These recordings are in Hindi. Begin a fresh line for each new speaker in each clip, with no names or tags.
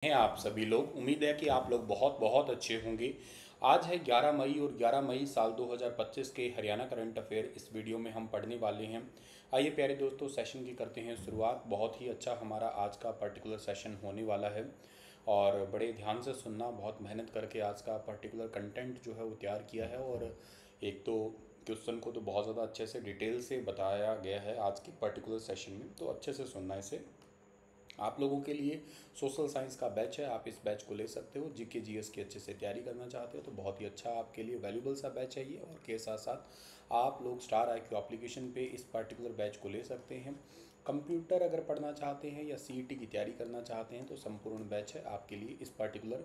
हैं आप सभी लोग। उम्मीद है कि आप लोग बहुत बहुत अच्छे होंगे। आज है 11 मई और 11 मई साल 2025 के हरियाणा करंट अफेयर इस वीडियो में हम पढ़ने वाले हैं। आइए प्यारे दोस्तों, सेशन की करते हैं शुरुआत। बहुत ही अच्छा हमारा आज का पर्टिकुलर सेशन होने वाला है और बड़े ध्यान से सुनना। बहुत मेहनत करके आज का पर्टिकुलर कंटेंट जो है वो तैयार किया है और एक तो क्वेश्चन को तो बहुत ज़्यादा अच्छे से डिटेल से बताया गया है आज की पर्टिकुलर सेशन में, तो अच्छे से सुनना इसे। आप लोगों के लिए सोशल साइंस का बैच है, आप इस बैच को ले सकते हो। जीके जीएस की अच्छे से तैयारी करना चाहते हो तो बहुत ही अच्छा आपके लिए वैल्यूबल सा बैच है ये। और के साथ साथ आप लोग स्टार आईक्यू एप्लीकेशन पे इस पर्टिकुलर बैच को ले सकते हैं। कंप्यूटर अगर पढ़ना चाहते हैं या सीईटी की तैयारी करना चाहते हैं तो संपूर्ण बैच है आपके लिए। इस पर्टिकुलर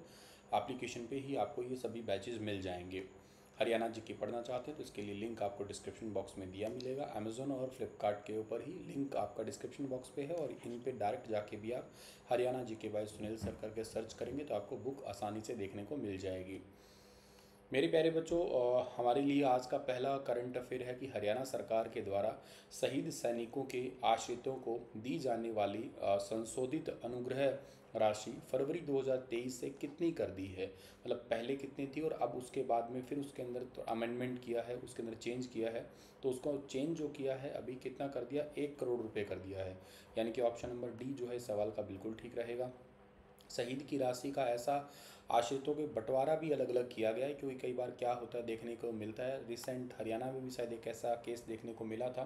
एप्लीकेशन पे ही आपको ये सभी बैचेस मिल जाएंगे। हरियाणा जीके पढ़ना चाहते हैं तो इसके लिए लिंक आपको डिस्क्रिप्शन बॉक्स में दिया मिलेगा। अमेजोन और फ्लिपकार्ट के ऊपर ही लिंक आपका डिस्क्रिप्शन बॉक्स पे है और इन पे डायरेक्ट जाके भी आप Haryana GK by Sunil sir करके सर्च करेंगे तो आपको बुक आसानी से देखने को मिल जाएगी। मेरे प्यारे बच्चों, हमारे लिए आज का पहला करंट अफेयर है कि हरियाणा सरकार के द्वारा शहीद सैनिकों के आश्रितों को दी जाने वाली संशोधित अनुग्रह राशि फरवरी 2023 से कितनी कर दी है। मतलब पहले कितनी थी और अब उसके बाद में फिर उसके अंदर तो अमेंडमेंट किया है, उसके अंदर चेंज किया है। तो उसको चेंज जो किया है अभी कितना कर दिया, 1 करोड़ रुपये कर दिया है। यानी कि ऑप्शन नंबर डी जो है इस सवाल का बिल्कुल ठीक रहेगा। शहीद की राशि का ऐसा आश्रितों के बंटवारा भी अलग अलग किया गया है, क्योंकि कई बार क्या होता है देखने को मिलता है, रिसेंट हरियाणा में भी शायद एक ऐसा केस देखने को मिला था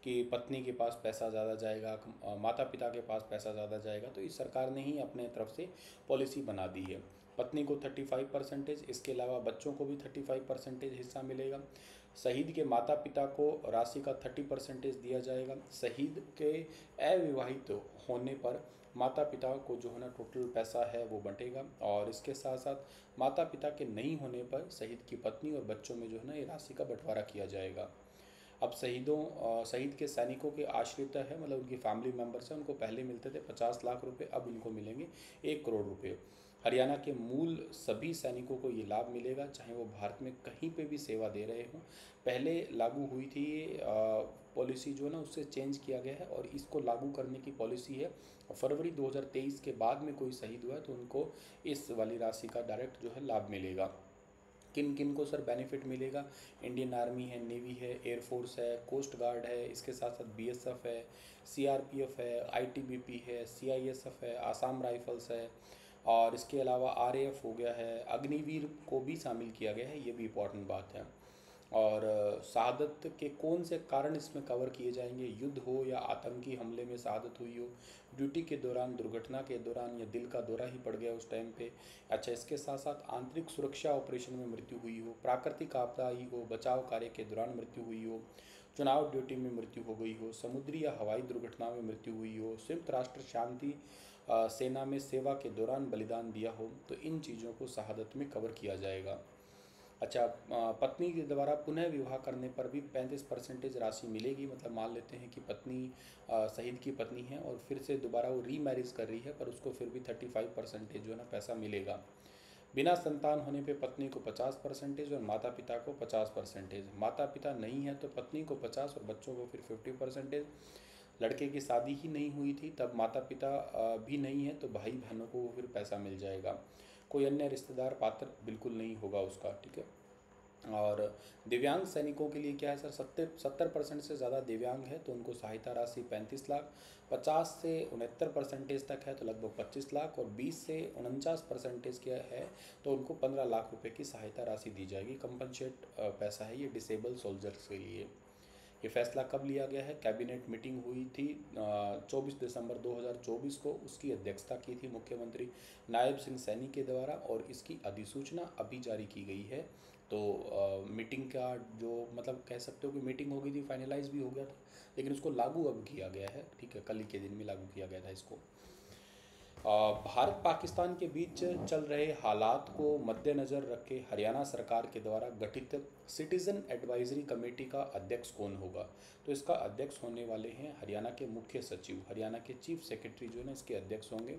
कि पत्नी के पास पैसा ज़्यादा जाएगा, माता पिता के पास पैसा ज़्यादा जाएगा। तो इस सरकार ने ही अपने तरफ से पॉलिसी बना दी है। पत्नी को 35%, इसके अलावा बच्चों को भी 35% हिस्सा मिलेगा। शहीद के माता पिता को राशि का 30% दिया जाएगा। शहीद के अविवाहित होने पर माता पिता को जो है ना टोटल पैसा है वो बंटेगा। और इसके साथ साथ माता पिता के नहीं होने पर शहीद की पत्नी और बच्चों में जो है ना ये राशि का बंटवारा किया जाएगा। अब शहीद के सैनिकों के आश्रित है, मतलब उनकी फैमिली मेम्बर्स हैं, उनको पहले मिलते थे 50 लाख रुपए, अब इनको मिलेंगे 1 करोड़ रुपए। हरियाणा के मूल सभी सैनिकों को ये लाभ मिलेगा, चाहे वो भारत में कहीं पे भी सेवा दे रहे हों। पहले लागू हुई थी पॉलिसी जो है ना, उससे चेंज किया गया है और इसको लागू करने की पॉलिसी है फरवरी 2023 के बाद में कोई शहीद हुआ है तो उनको इस वाली राशि का डायरेक्ट जो है लाभ मिलेगा। किन किन को सर बेनिफिट मिलेगा? इंडियन आर्मी है, नेवी है, एयरफोर्स है, कोस्ट गार्ड है, इसके साथ साथ बीएसएफ है, सीआरपीएफ है, आईटीबीपी है, सीआईएसएफ है, आसाम राइफल्स है और इसके अलावा आरएएफ हो गया है, अग्निवीर को भी शामिल किया गया है, ये भी इम्पोर्टेंट बात है। और शहादत के कौन से कारण इसमें कवर किए जाएंगे? युद्ध हो या आतंकी हमले में शहादत हुई हो, ड्यूटी के दौरान, दुर्घटना के दौरान या दिल का दौरा ही पड़ गया उस टाइम पे। अच्छा, इसके साथ साथ आंतरिक सुरक्षा ऑपरेशन में मृत्यु हुई हो, प्राकृतिक आपदा ही हो, बचाव कार्य के दौरान मृत्यु हुई हो, चुनाव ड्यूटी में मृत्यु हो गई हो, समुद्री या हवाई दुर्घटना में मृत्यु हुई हो, संयुक्त राष्ट्र शांति सेना में सेवा के दौरान बलिदान दिया हो, तो इन चीज़ों को शहादत में कवर किया जाएगा। अच्छा, पत्नी के द्वारा पुनः विवाह करने पर भी 35% राशि मिलेगी। मतलब मान लेते हैं कि पत्नी शहीद की पत्नी है और फिर से दोबारा वो रीमैरिज कर रही है, पर उसको फिर भी 35% जो है ना पैसा मिलेगा। बिना संतान होने पे पत्नी को 50% और माता पिता को 50%। माता पिता नहीं है तो पत्नी को 50 और बच्चों को फिर 50%। लड़के की शादी ही नहीं हुई थी तब माता पिता भी नहीं है तो भाई बहनों को फिर पैसा मिल जाएगा। कोई अन्य रिश्तेदार पात्र बिल्कुल नहीं होगा उसका, ठीक है। और दिव्यांग सैनिकों के लिए क्या है सर, 70% से ज़्यादा दिव्यांग है तो उनको सहायता राशि 35 लाख, 50 से 69% तक है तो लगभग 25 लाख, और 20 से 49% क्या है तो उनको 15 लाख रुपए की सहायता राशि दी जाएगी। कंपनसेट पैसा है ये डिसेबल सोल्जर्स के लिए। ये फैसला कब लिया गया है? कैबिनेट मीटिंग हुई थी 24 दिसंबर 2024 को, उसकी अध्यक्षता की थी मुख्यमंत्री नायब सिंह सैनी के द्वारा और इसकी अधिसूचना अभी जारी की गई है। तो मीटिंग का जो मतलब कह सकते हो कि मीटिंग हो गई थी, फाइनलाइज भी हो गया था, लेकिन उसको लागू अब किया गया है, ठीक है, कल ही के दिन में लागू किया गया था इसको। भारत पाकिस्तान के बीच चल रहे हालात को मद्देनज़र रखे हरियाणा सरकार के द्वारा गठित सिटीज़न एडवाइजरी कमेटी का अध्यक्ष कौन होगा? तो इसका अध्यक्ष होने वाले हैं हरियाणा के मुख्य सचिव, हरियाणा के चीफ सेक्रेटरी जो है ना इसके अध्यक्ष होंगे।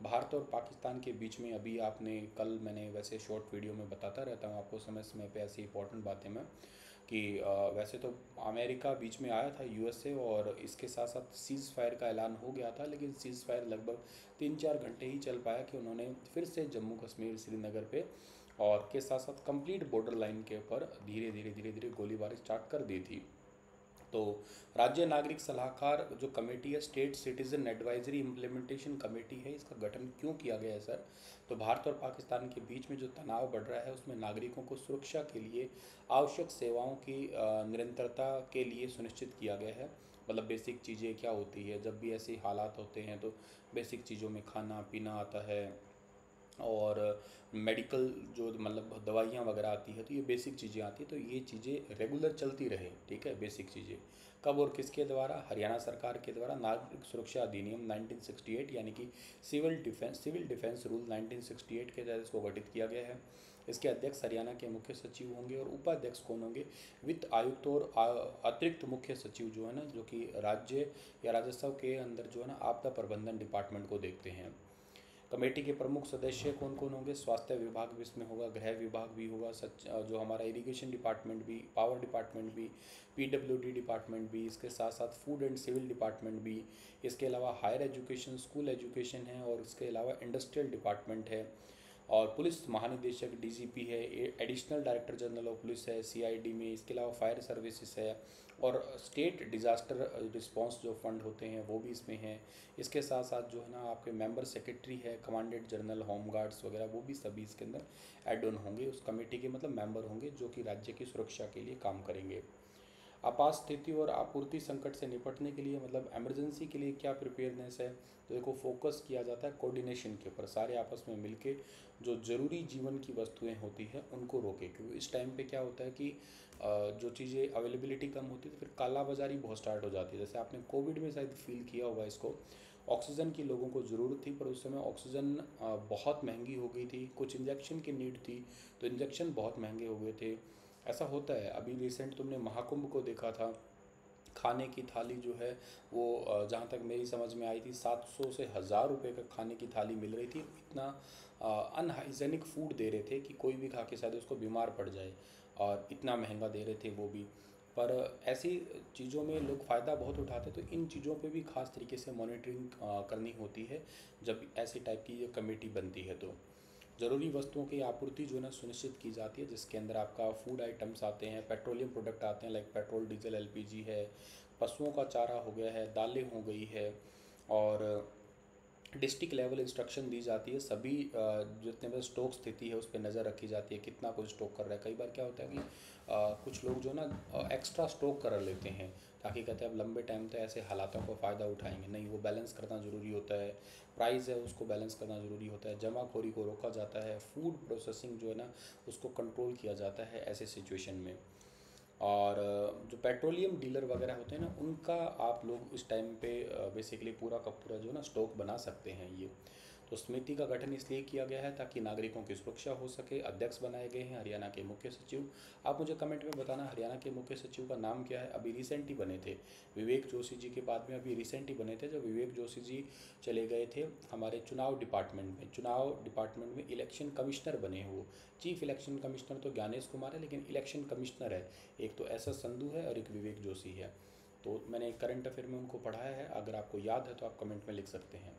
भारत और पाकिस्तान के बीच में अभी आपने कल, मैंने वैसे शॉर्ट वीडियो में बताता रहता हूँ आपको समय समय पे ऐसी इंपॉर्टेंट बातें मैं, कि वैसे तो अमेरिका बीच में आया था, यूएसए, और इसके साथ साथ सीज़ फायर का ऐलान हो गया था, लेकिन सीज़ फायर लगभग 3-4 घंटे ही चल पाया कि उन्होंने फिर से जम्मू कश्मीर श्रीनगर पे और के साथ साथ कंप्लीट बॉर्डर लाइन के ऊपर धीरे धीरे धीरे धीरे गोलीबारी स्टार्ट कर दी थी। तो राज्य नागरिक सलाहकार जो कमेटी है, state citizen advisory implementation committee है, इसका गठन क्यों किया गया है सर? तो भारत और पाकिस्तान के बीच में जो तनाव बढ़ रहा है उसमें नागरिकों को सुरक्षा के लिए आवश्यक सेवाओं की निरंतरता के लिए सुनिश्चित किया गया है। मतलब बेसिक चीज़ें क्या होती है, जब भी ऐसे हालात होते हैं तो बेसिक चीज़ों में खाना पीना आता है और मेडिकल जो मतलब दवाइयाँ वगैरह आती है, तो ये बेसिक चीज़ें आती है, तो ये चीज़ें रेगुलर चलती रहे, ठीक है। बेसिक चीज़ें कब और किसके द्वारा? हरियाणा सरकार के द्वारा नागरिक सुरक्षा अधिनियम 1968 यानी कि सिविल डिफेंस रूल 1968 के तहत इसको गठित किया गया है। इसके अध्यक्ष हरियाणा के मुख्य सचिव होंगे और उपाध्यक्ष कौन होंगे? वित्त आयुक्त और अतिरिक्त मुख्य सचिव जो है ना, जो कि राज्य या राजस्व के अंदर जो है ना आपदा प्रबंधन डिपार्टमेंट को देखते हैं। कमेटी के प्रमुख सदस्य कौन कौन होंगे? स्वास्थ्य विभाग भी इसमें होगा, गृह विभाग भी होगा, जो हमारा इरिगेशन डिपार्टमेंट भी, पावर डिपार्टमेंट भी, पीडब्ल्यूडी डिपार्टमेंट भी, इसके साथ साथ फूड एंड सिविल डिपार्टमेंट भी, इसके अलावा हायर एजुकेशन स्कूल एजुकेशन है, और इसके अलावा इंडस्ट्रियल डिपार्टमेंट है, और पुलिस महानिदेशक डीजीपी है, additional director general of police है सीआईडी में, इसके अलावा फायर सर्विसेज है, और स्टेट डिज़ास्टर रिस्पांस जो फंड होते हैं वो भी इसमें हैं। इसके साथ साथ जो है ना आपके मेंबर सेक्रेटरी है, कमांडेंट जनरल होम गार्ड्स वगैरह, वो भी सभी इसके अंदर एड ऑन होंगे, उस कमेटी के मतलब मेंबर होंगे जो कि राज्य की सुरक्षा के लिए काम करेंगे। आपात स्थिति और आपूर्ति संकट से निपटने के लिए मतलब इमरजेंसी के लिए क्या प्रिपेयरनेस है? तो देखो फोकस किया जाता है कोऑर्डिनेशन के ऊपर, सारे आपस में मिलके जो ज़रूरी जीवन की वस्तुएं होती हैं उनको रोके, क्योंकि इस टाइम पे क्या होता है कि जो चीज़ें अवेलेबिलिटी कम होती है तो फिर कालाबाजारी बहुत स्टार्ट हो जाती है। जैसे आपने कोविड में शायद फील किया होगा इसको, ऑक्सीजन की लोगों को ज़रूरत थी पर उस समय ऑक्सीजन बहुत महंगी हो गई थी, कुछ इंजेक्शन की नीड थी तो इंजेक्शन बहुत महंगे हो गए थे। ऐसा होता है। अभी रिसेंट तुमने महाकुंभ को देखा था, खाने की थाली जो है वो जहाँ तक मेरी समझ में आई थी 700 से 1000 रुपये का खाने की थाली मिल रही थी। इतना अनहाइजेनिक फूड दे रहे थे कि कोई भी खा के शायद उसको बीमार पड़ जाए, और इतना महंगा दे रहे थे वो भी। पर ऐसी चीज़ों में लोग फ़ायदा बहुत उठाते, तो इन चीज़ों पे भी ख़ास तरीके से मॉनिटरिंग करनी होती है जब ऐसी टाइप की ये कमेटी बनती है। तो ज़रूरी वस्तुओं की आपूर्ति जो है ना सुनिश्चित की जाती है, जिसके अंदर आपका फूड आइटम्स आते हैं, पेट्रोलियम प्रोडक्ट आते हैं, लाइक पेट्रोल डीजल एलपीजी है, पशुओं का चारा हो गया है, दालें हो गई है, और डिस्ट्रिक्ट लेवल इंस्ट्रक्शन दी जाती है। सभी जितने भी स्टॉक स्थिति है उस पर नज़र रखी जाती है, कितना कुछ स्टॉक कर रहा है। कई बार क्या होता है कि कुछ लोग जो ना एक्स्ट्रा स्टॉक कर लेते हैं, ताकि कहते हैं अब लंबे टाइम तक ऐसे हालातों को फ़ायदा उठाएंगे, नहीं, वो बैलेंस करना ज़रूरी होता है। प्राइस है उसको बैलेंस करना ज़रूरी होता है, जमाखोरी को रोका जाता है, फूड प्रोसेसिंग जो है ना उसको कंट्रोल किया जाता है ऐसे सिचुएशन में। और जो पेट्रोलियम डीलर वगैरह होते हैं ना उनका आप लोग इस टाइम पे बेसिकली पूरा का पूरा जो है ना स्टॉक बना सकते हैं ये। तो समिति का गठन इसलिए किया गया है ताकि नागरिकों की सुरक्षा हो सके। अध्यक्ष बनाए गए हैं हरियाणा के मुख्य सचिव। आप मुझे कमेंट में बताना हरियाणा के मुख्य सचिव का नाम क्या है। अभी रिसेंट ही बने थे, विवेक जोशी जी के बाद में अभी रिसेंट ही बने थे, जब विवेक जोशी जी चले गए थे हमारे चुनाव डिपार्टमेंट में इलेक्शन कमिश्नर बने हो। चीफ इलेक्शन कमिश्नर तो ज्ञानेश कुमार है, लेकिन इलेक्शन कमिश्नर है एक तो एस एस संधू है और एक विवेक जोशी है। तो मैंने करंट अफेयर में उनको पढ़ाया है, अगर आपको याद है तो आप कमेंट में लिख सकते हैं।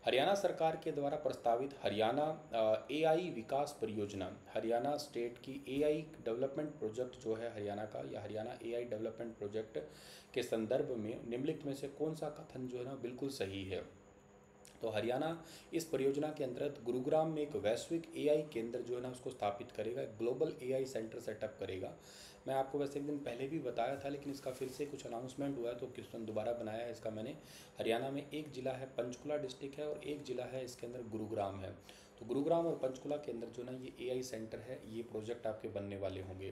हरियाणा सरकार के द्वारा प्रस्तावित हरियाणा एआई विकास परियोजना, हरियाणा स्टेट की एआई डेवलपमेंट प्रोजेक्ट जो है हरियाणा का, या हरियाणा एआई डेवलपमेंट प्रोजेक्ट के संदर्भ में निम्नलिखित में से कौन सा कथन जो है ना बिल्कुल सही है? तो हरियाणा इस परियोजना के अंतर्गत गुरुग्राम में एक वैश्विक एआई केंद्र जो है ना उसको स्थापित करेगा, ग्लोबल एआई सेंटर सेटअप करेगा। मैं आपको वैसे एक दिन पहले भी बताया था, लेकिन इसका फिर से कुछ अनाउंसमेंट हुआ है तो किसान दोबारा बनाया है इसका मैंने। हरियाणा में एक ज़िला है पंचकुला डिस्ट्रिक्ट है, और एक ज़िला है इसके अंदर गुरुग्राम है। तो गुरुग्राम और पंचकुला के अंदर जो ना ये एआई सेंटर है, ये प्रोजेक्ट आपके बनने वाले होंगे।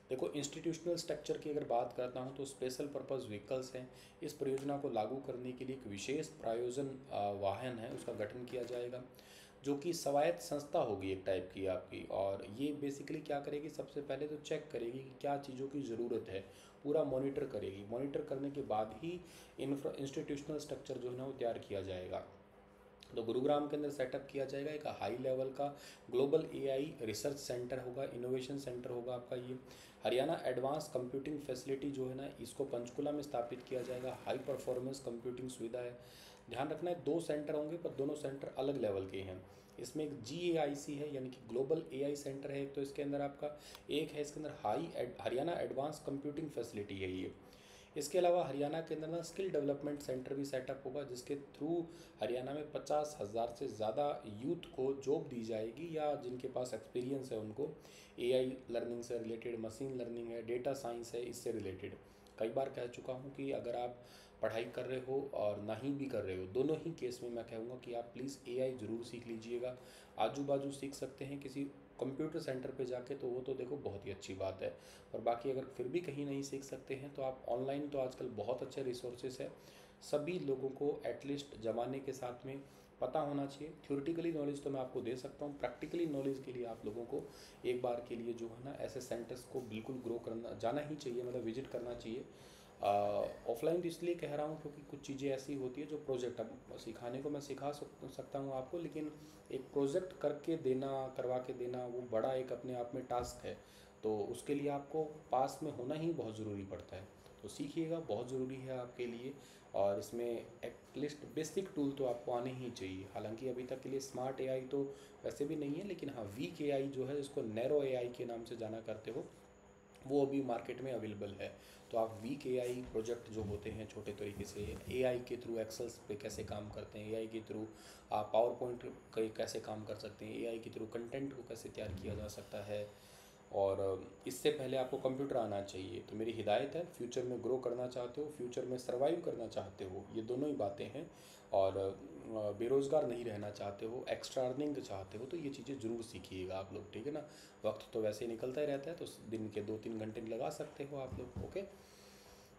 देखो इंस्टीट्यूशनल स्ट्रक्चर की अगर बात करता हूँ तो स्पेशल पर्पस व्हीकल्स हैं। इस परियोजना को लागू करने के लिए एक विशेष प्रायोजन वाहन है, उसका गठन किया जाएगा, जो कि स्वायत्त संस्था होगी एक टाइप की आपकी। और ये बेसिकली क्या करेगी, सबसे पहले तो चेक करेगी कि क्या चीज़ों की ज़रूरत है, पूरा मॉनिटर करेगी। मॉनिटर करने के बाद ही इंस्टीट्यूशनल स्ट्रक्चर जो है ना वो तैयार किया जाएगा। तो गुरुग्राम के अंदर सेटअप किया जाएगा एक हाई लेवल का ग्लोबल एआई रिसर्च सेंटर होगा, इनोवेशन सेंटर होगा आपका ये। हरियाणा एडवांस कंप्यूटिंग फैसिलिटी जो है ना, इसको पंचकुला में स्थापित किया जाएगा। हाई परफॉर्मेंस कंप्यूटिंग सुविधा है। ध्यान रखना है 2 सेंटर होंगे पर दोनों सेंटर अलग लेवल के हैं। इसमें एक GAIC है यानी कि ग्लोबल एआई सेंटर है एक, तो इसके अंदर आपका एक है, इसके अंदर हरियाणा एडवांस कंप्यूटिंग फैसिलिटी है ये। इसके अलावा हरियाणा के अंदर ना स्किल डेवलपमेंट सेंटर भी सेटअप होगा, जिसके थ्रू हरियाणा में 50,000 से ज़्यादा यूथ को जॉब दी जाएगी, या जिनके पास एक्सपीरियंस है उनको एआई लर्निंग से रिलेटेड, मशीन लर्निंग है, डेटा साइंस है, इससे रिलेटेड। कई बार कह चुका हूँ कि अगर आप पढ़ाई कर रहे हो और नहीं भी कर रहे हो, दोनों ही केस में मैं कहूँगा कि आप प्लीज़ एआई ज़रूर सीख लीजिएगा। आजू बाजू सीख सकते हैं किसी कंप्यूटर सेंटर पे जाके, तो वो तो देखो बहुत ही अच्छी बात है। और बाकी अगर फिर भी कहीं नहीं सीख सकते हैं तो आप ऑनलाइन, तो आजकल बहुत अच्छे रिसोर्सेज है। सभी लोगों को एटलीस्ट ज़माने के साथ में पता होना चाहिए। थ्योरेटिकली नॉलेज तो मैं आपको दे सकता हूँ, प्रैक्टिकली नॉलेज के लिए आप लोगों को एक बार के लिए जो है ना ऐसे सेंटर्स को बिल्कुल ग्रो करना जाना ही चाहिए, मतलब विजिट करना चाहिए। ऑफलाइन तो इसलिए कह रहा हूँ क्योंकि कुछ चीज़ें ऐसी होती है जो प्रोजेक्ट, अब सिखाने को मैं सिखा सकता हूँ आपको, लेकिन एक प्रोजेक्ट करके देना, करवा के देना, वो बड़ा एक अपने आप में टास्क है। तो उसके लिए आपको पास में होना ही बहुत ज़रूरी पड़ता है। तो सीखिएगा, बहुत ज़रूरी है आपके लिए। और इसमें एटलीस्ट बेसिक टूल तो आपको आने ही चाहिए। हालांकि अभी तक के लिए स्मार्ट एआई तो वैसे भी नहीं है, लेकिन हाँ वीक एआई जो है, जिसको नैरो एआई के नाम से जाना करते हो, वो अभी मार्केट में अवेलेबल है। तो आप वीक एआई प्रोजेक्ट जो होते हैं छोटे तरीके से, एआई के थ्रू एक्सेल्स पे कैसे काम करते हैं, एआई के थ्रू आप पावर पॉइंट कैसे काम कर सकते हैं, एआई के थ्रू कंटेंट को कैसे तैयार किया जा सकता है, और इससे पहले आपको कंप्यूटर आना चाहिए। तो मेरी हिदायत है, फ्यूचर में ग्रो करना चाहते हो, फ्यूचर में सर्वाइव करना चाहते हो, ये दोनों ही बातें हैं, और बेरोज़गार नहीं रहना चाहते हो, एक्स्ट्रा अर्निंग चाहते हो, तो ये चीज़ें ज़रूर सीखिएगा आप लोग, ठीक है ना। वक्त तो वैसे ही निकलता ही रहता है, तो दिन के 2-3 घंटे लगा सकते हो आप लोग, ओके।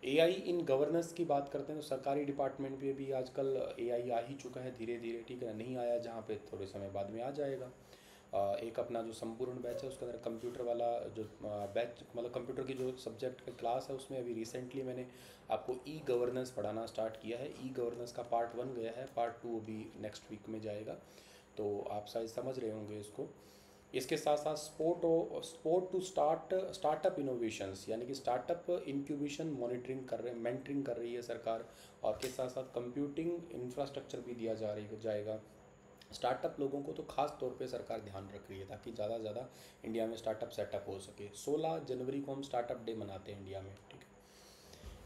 एआई इन गवर्नेंस की बात करते हैं तो सरकारी डिपार्टमेंट पे भी आजकल एआई आ ही चुका है धीरे धीरे, ठीक है। नहीं आया जहाँ पे, थोड़े समय बाद में आ जाएगा। एक अपना जो संपूर्ण बैच है उसके अंदर कंप्यूटर वाला जो बैच, मतलब कंप्यूटर की जो सब्जेक्ट का क्लास है, उसमें अभी रिसेंटली मैंने आपको ई गवर्नेंस पढ़ाना स्टार्ट किया है। ई गवर्नेंस का पार्ट 1 गया है, पार्ट 2 अभी नेक्स्ट वीक में जाएगा, तो आप शायद समझ रहे होंगे इसको। इसके साथ साथ स्पोर्ट टू स्टार्टअप इनोवेशंस, यानी कि स्टार्टअप इंक्यूबेशन मॉनिटरिंग कर रहे मेंटरिंग कर रही है सरकार, और के साथ साथ कंप्यूटिंग इंफ्रास्ट्रक्चर भी दिया जाएगा स्टार्टअप लोगों को। तो खास तौर पे सरकार ध्यान रख रही है ताकि ज़्यादा से ज़्यादा इंडिया में स्टार्टअप सेटअप हो सके। 16 जनवरी को हम स्टार्टअप डे मनाते हैं इंडिया में, ठीक है।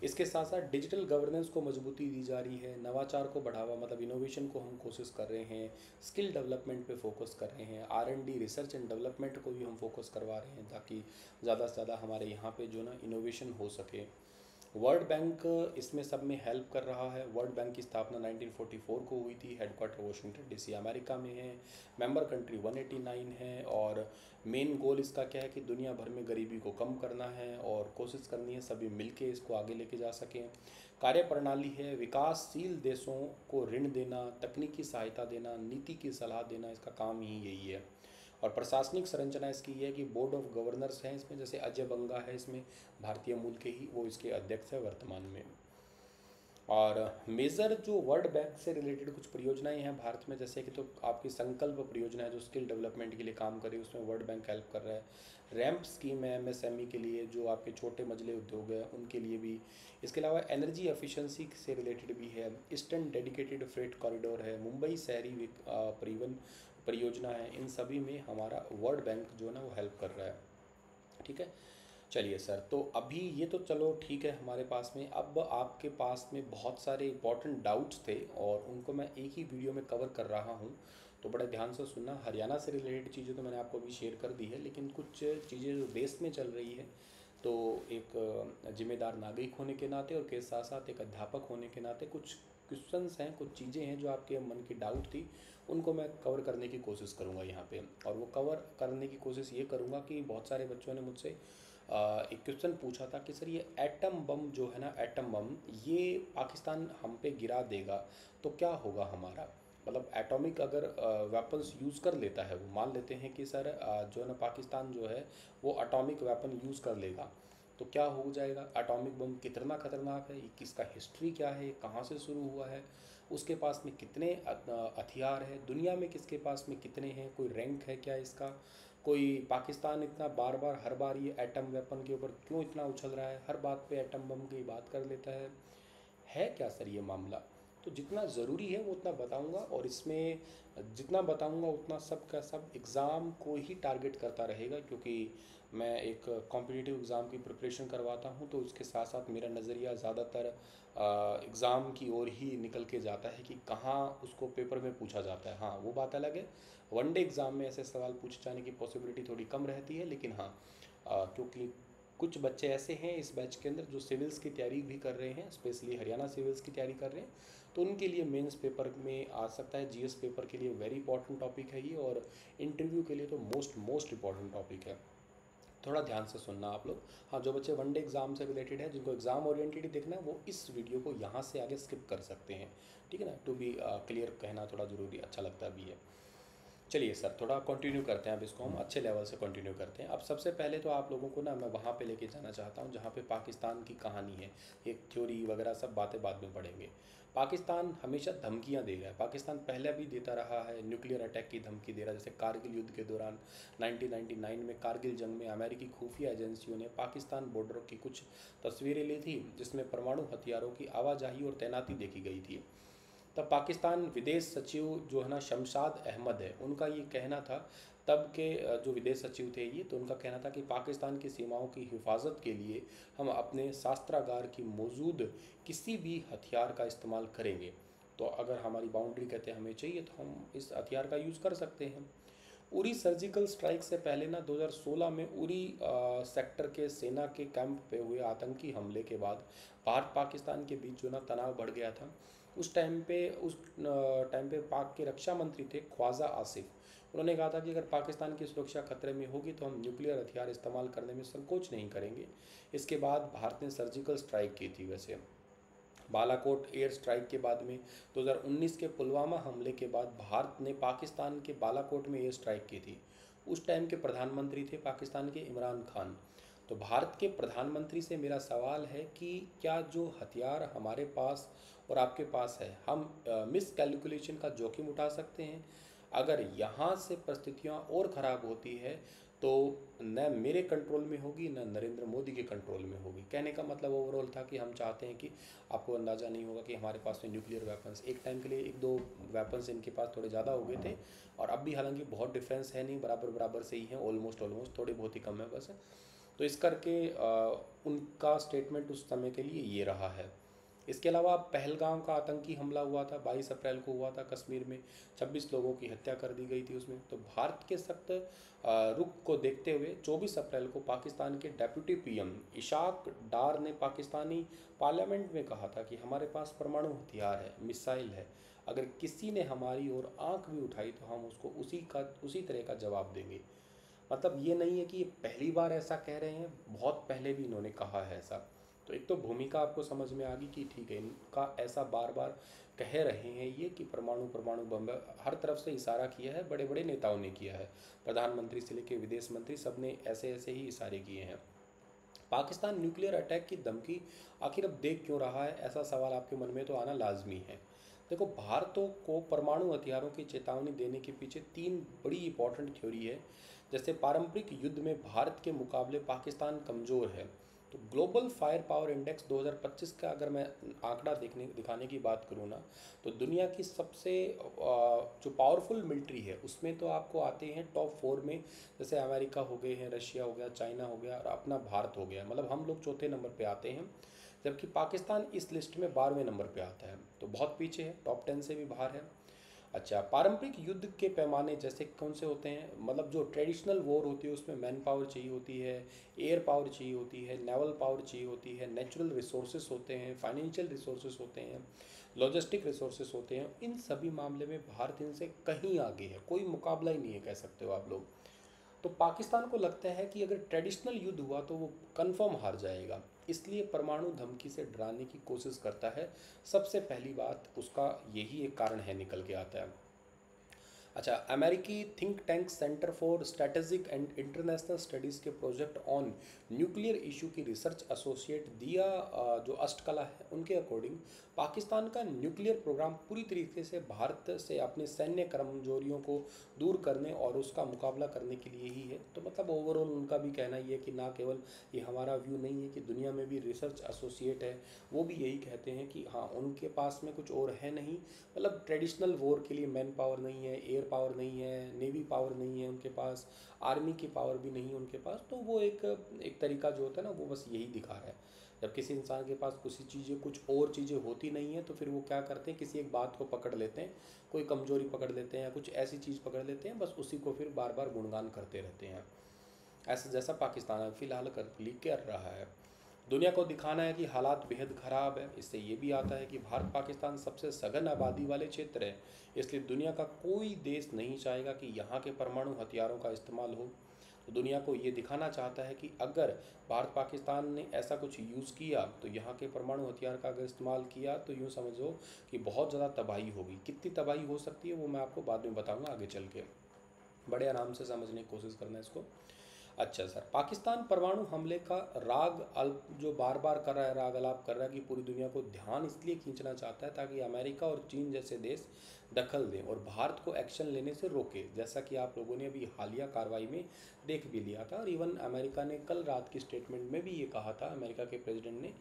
इसके साथ साथ डिजिटल गवर्नेंस को मजबूती दी जा रही है, नवाचार को बढ़ावा, मतलब इनोवेशन को हम कोशिश कर रहे हैं, स्किल डेवलपमेंट पे फोकस कर रहे हैं, R&D रिसर्च एंड डेवलपमेंट को भी हम फोकस करवा रहे हैं, ताकि ज़्यादा से ज़्यादा हमारे यहाँ पे जो ना इनोवेशन हो सके। वर्ल्ड बैंक इसमें सब में हेल्प कर रहा है। वर्ल्ड बैंक की स्थापना 1944 को हुई थी, हेडक्वार्टर वाशिंगटन डीसी अमेरिका में है, मेंबर कंट्री 189 है, और मेन गोल इसका क्या है कि दुनिया भर में गरीबी को कम करना है, और कोशिश करनी है सभी मिलके इसको आगे लेके जा सकें। कार्य प्रणाली है विकासशील देशों को ऋण देना, तकनीकी सहायता देना, नीति की सलाह देना, इसका काम ही यही है। और प्रशासनिक संरचना इसकी ये है कि बोर्ड ऑफ गवर्नर्स हैं इसमें, जैसे अजय बंगा है इसमें, भारतीय मूल के ही, वो इसके अध्यक्ष है वर्तमान में। और मेजर जो वर्ल्ड बैंक से रिलेटेड कुछ परियोजनाएं हैं भारत में, जैसे कि तो आपकी संकल्प परियोजना है जो स्किल डेवलपमेंट के लिए काम कर रही है, उसमें वर्ल्ड बैंक हेल्प कर रहा है। रैम्प स्कीम है MSME के लिए, जो आपके छोटे मझले उद्योग है उनके लिए भी। इसके अलावा एनर्जी एफिशिएंसी से रिलेटेड भी है। ईस्टर्न डेडिकेटेड फ्रेट कॉरिडोर है, मुंबई शहरी परिवहन परियोजना है। इन सभी में हमारा वर्ल्ड बैंक जो है ना वो हेल्प कर रहा है, ठीक है। चलिए सर, तो अभी ये तो चलो ठीक है हमारे पास में। अब आपके पास में बहुत सारे इंपॉर्टेंट डाउट्स थे और उनको मैं एक ही वीडियो में कवर कर रहा हूँ, तो बड़े ध्यान से सुनना। हरियाणा से रिलेटेड चीज़ें तो मैंने आपको अभी शेयर कर दी है, लेकिन कुछ चीज़ें जो देश में चल रही है, तो एक जिम्मेदार नागरिक होने के नाते और के साथ साथ एक अध्यापक होने के नाते कुछ क्वेश्चंस हैं, कुछ चीज़ें हैं जो आपके मन की डाउट थी, उनको मैं कवर करने की कोशिश करूँगा यहाँ पे। और वो कवर करने की कोशिश ये करूँगा कि बहुत सारे बच्चों ने मुझसे एक क्वेश्चन पूछा था कि सर ये एटम बम जो है ना, एटम बम ये पाकिस्तान हम पे गिरा देगा तो क्या होगा हमारा, मतलब एटॉमिक अगर वेपन्स यूज़ कर लेता है वो, मान लेते हैं कि सर जो है ना पाकिस्तान जो है वो एटॉमिक वेपन यूज़ कर लेगा, तो क्या हो जाएगा, एटॉमिक बम कितना खतरनाक है, इसका हिस्ट्री क्या है, कहाँ से शुरू हुआ है, उसके पास में कितने हथियार हैं, दुनिया में किसके पास में कितने हैं, कोई रैंक है क्या इसका, कोई पाकिस्तान इतना बार बार हर बार ये एटम वेपन के ऊपर क्यों इतना उछल रहा है, हर बात पे एटम बम की बात कर लेता है क्या सर ये मामला। तो जितना ज़रूरी है वो उतना बताऊंगा, और इसमें जितना बताऊंगा उतना सब का सब एग्ज़ाम को ही टारगेट करता रहेगा, क्योंकि मैं एक कॉम्पिटिटिव एग्ज़ाम की प्रिपरेशन करवाता हूं, तो उसके साथ साथ मेरा नज़रिया ज़्यादातर एग्ज़ाम की ओर ही निकल के जाता है कि कहाँ उसको पेपर में पूछा जाता है। हाँ वो बात अलग है, वनडे एग्ज़ाम में ऐसे सवाल पूछे जाने की पॉसिबिलिटी थोड़ी कम रहती है, लेकिन हाँ क्योंकि कुछ बच्चे ऐसे हैं इस बैच के अंदर जो सिविल्स की तैयारी भी कर रहे हैं, स्पेशली हरियाणा सिविल्स की तैयारी कर रहे हैं, तो उनके लिए मेंस पेपर में आ सकता है, जीएस पेपर के लिए वेरी इंपॉर्टेंट टॉपिक है ये, और इंटरव्यू के लिए तो मोस्ट इंपॉर्टेंट टॉपिक है। थोड़ा ध्यान से सुनना आप लोग। हाँ जो बच्चे वनडे एग्जाम से रिलेटेड है, जिनको एग्जाम ओरिएंटेड देखना है, वो इस वीडियो को यहाँ से आगे स्किप कर सकते हैं, ठीक है ना। टू बी क्लियर कहना थोड़ा ज़रूरी अच्छा लगता भी है। चलिए सर थोड़ा कंटिन्यू करते हैं, अब इसको हम अच्छे लेवल से कंटिन्यू करते हैं। अब सबसे पहले तो आप लोगों को ना मैं वहाँ पे लेके जाना चाहता हूँ जहाँ पे पाकिस्तान की कहानी है, एक थ्योरी वगैरह सब बातें बाद में पढ़ेंगे। पाकिस्तान हमेशा धमकियाँ दे रहा है, पाकिस्तान पहले भी देता रहा है, न्यूक्लियर अटैक की धमकी दे रहा है। जैसे कारगिल युद्ध के दौरान 1999 में कारगिल जंग में अमेरिकी खुफिया एजेंसियों ने पाकिस्तान बॉर्डर की कुछ तस्वीरें ली थी, जिसमें परमाणु हथियारों की आवाजाही और तैनाती देखी गई थी। तब पाकिस्तान विदेश सचिव जो है ना शमशाद अहमद है, उनका ये कहना था, तब के जो विदेश सचिव थे ये, तो उनका कहना था कि पाकिस्तान की सीमाओं की हिफाजत के लिए हम अपने शस्त्रागार की मौजूद किसी भी हथियार का इस्तेमाल करेंगे। तो अगर हमारी बाउंड्री कहते हैं हमें चाहिए तो हम इस हथियार का यूज़ कर सकते हैं। उरी सर्जिकल स्ट्राइक से पहले ना 2016 में उरी सेक्टर के सेना के कैंप पे हुए आतंकी हमले के बाद भारत पाकिस्तान के बीच जो ना तनाव बढ़ गया था। उस टाइम पे पाक के रक्षा मंत्री थे ख्वाजा आसिफ। उन्होंने कहा था कि अगर पाकिस्तान की सुरक्षा खतरे में होगी तो हम न्यूक्लियर हथियार इस्तेमाल करने में संकोच नहीं करेंगे। इसके बाद भारत ने सर्जिकल स्ट्राइक की थी। वैसे बालाकोट एयर स्ट्राइक के बाद में 2019 के पुलवामा हमले के बाद भारत ने पाकिस्तान के बालाकोट में एयर स्ट्राइक की थी। उस टाइम के प्रधानमंत्री थे पाकिस्तान के इमरान खान। तो भारत के प्रधानमंत्री से मेरा सवाल है कि क्या जो हथियार हमारे पास और आपके पास है, हम मिस कैलकुलेशन का जोखिम उठा सकते हैं? अगर यहाँ से परिस्थितियाँ और ख़राब होती है तो न मेरे कंट्रोल में होगी न नरेंद्र मोदी के कंट्रोल में होगी। कहने का मतलब ओवरऑल था कि हम चाहते हैं कि आपको अंदाज़ा नहीं होगा कि हमारे पास में न्यूक्लियर वेपन्स एक टाइम के लिए एक दो वेपन्स इनके पास थोड़े ज़्यादा हो गए थे, और अब भी हालांकि बहुत डिफरेंस है नहीं, बराबर बराबर से ही हैं, ऑलमोस्ट थोड़े बहुत ही कम है बस। तो इस करके उनका स्टेटमेंट उस समय के लिए ये रहा है। इसके अलावा पहलगाम का आतंकी हमला हुआ था, 22 अप्रैल को हुआ था कश्मीर में, 26 लोगों की हत्या कर दी गई थी उसमें। तो भारत के सख्त रुख को देखते हुए 24 अप्रैल को पाकिस्तान के डेप्यूटी पीएम इशाक डार ने पाकिस्तानी पार्लियामेंट में कहा था कि हमारे पास परमाणु हथियार है, मिसाइल है, अगर किसी ने हमारी ओर आंख भी उठाई तो हम उसको उसी तरह का जवाब देंगे। मतलब ये नहीं है कि ये पहली बार ऐसा कह रहे हैं, बहुत पहले भी इन्होंने कहा है ऐसा। तो एक तो भूमिका आपको समझ में आ गई कि ठीक है, इनका ऐसा बार बार कह रहे हैं ये कि परमाणु बम, हर तरफ से इशारा किया है, बड़े बड़े नेताओं ने किया है, प्रधानमंत्री से लेकर विदेश मंत्री सब ने ऐसे ऐसे ही इशारे किए हैं। पाकिस्तान न्यूक्लियर अटैक की धमकी आखिर अब देख क्यों रहा है, ऐसा सवाल आपके मन में तो आना लाजमी है। देखो, भारतों को परमाणु हथियारों की चेतावनी देने के पीछे तीन बड़ी इंपॉर्टेंट थ्योरी है। जैसे पारंपरिक युद्ध में भारत के मुकाबले पाकिस्तान कमज़ोर है। तो ग्लोबल फायर पावर इंडेक्स 2025 का अगर मैं आंकड़ा दिखाने की बात करूँ ना, तो दुनिया की सबसे जो पावरफुल मिलिट्री है उसमें तो आपको आते हैं टॉप 4 में, जैसे अमेरिका हो गए हैं, रशिया हो गया, चाइना हो गया और अपना भारत हो गया, मतलब हम लोग चौथे नंबर पे आते हैं। जबकि पाकिस्तान इस लिस्ट में 12वें नंबर पे आता है, तो बहुत पीछे है, टॉप 10 से भी बाहर है। अच्छा, पारंपरिक युद्ध के पैमाने जैसे कौन से होते हैं, मतलब जो ट्रेडिशनल वॉर होती है उसमें मैन पावर चाहिए होती है, एयर पावर चाहिए होती है, नेवल पावर चाहिए होती है, नेचुरल रिसोर्सेज होते हैं, फाइनेंशियल रिसोर्सेज होते हैं, लॉजिस्टिक रिसोर्सेज होते हैं। इन सभी मामले में भारत इनसे कहीं आगे है, कोई मुकाबला ही नहीं है कह सकते हो आप लोग। तो पाकिस्तान को लगता है कि अगर ट्रेडिशनल युद्ध हुआ तो वो कन्फर्म हार जाएगा, इसलिए परमाणु धमकी से डराने की कोशिश करता है। सबसे पहली बात उसका यही एक कारण है निकल के आता है। अच्छा, अमेरिकी think tank centre for strategic and international studies के प्रोजेक्ट ऑन न्यूक्लियर इशू की रिसर्च एसोसिएट दिया जो अष्टकला है, उनके अकॉर्डिंग पाकिस्तान का न्यूक्लियर प्रोग्राम पूरी तरीके से भारत से अपने सैन्य कमजोरियों को दूर करने और उसका मुकाबला करने के लिए ही है। तो मतलब ओवरऑल उनका भी कहना ये है कि ना केवल ये हमारा व्यू नहीं है कि दुनिया में भी रिसर्च एसोसिएट है वो भी यही कहते हैं कि हाँ उनके पास में कुछ और है नहीं, मतलब ट्रेडिशनल वॉर के लिए मैन पावर नहीं है, एयर पावर नहीं है, नेवी पावर नहीं है उनके पास, आर्मी की पावर भी नहीं है उनके पास। तो वो एक तरीका जो होता है ना वो बस यही दिखा रहा है। जब किसी इंसान के पास कुछ और चीज़ें होती नहीं हैं तो फिर वो क्या करते हैं, किसी एक बात को पकड़ लेते हैं, कोई कमजोरी पकड़ लेते हैं या कुछ ऐसी चीज़ पकड़ लेते हैं, बस उसी को फिर बार बार गुणगान करते रहते हैं। ऐसा जैसा पाकिस्तान फिलहाल कर रहा है। दुनिया को दिखाना है कि हालात बेहद ख़राब है। इससे ये भी आता है कि भारत पाकिस्तान सबसे सघन आबादी वाले क्षेत्र है, इसलिए दुनिया का कोई देश नहीं चाहेगा कि यहाँ के परमाणु हथियारों का इस्तेमाल हो। तो दुनिया को ये दिखाना चाहता है कि अगर भारत पाकिस्तान ने ऐसा कुछ यूज़ किया तो यहाँ के परमाणु हथियार का अगर इस्तेमाल किया तो यूँ समझो कि बहुत ज़्यादा तबाही होगी। कितनी तबाही हो सकती है वो मैं आपको बाद में बताऊँगा आगे चल के, बड़े आराम से समझने की कोशिश करना है इसको। अच्छा सर, पाकिस्तान परमाणु हमले का राग अल्प जो बार बार कर रहा है, राग अलाप कर रहा है कि पूरी दुनिया को ध्यान इसलिए खींचना चाहता है ताकि अमेरिका और चीन जैसे देश दखल दें और भारत को एक्शन लेने से रोके, जैसा कि आप लोगों ने अभी हालिया कार्रवाई में देख भी लिया था। और इवन अमेरिका ने कल रात की स्टेटमेंट में भी ये कहा था, अमेरिका के प्रेसिडेंट ने,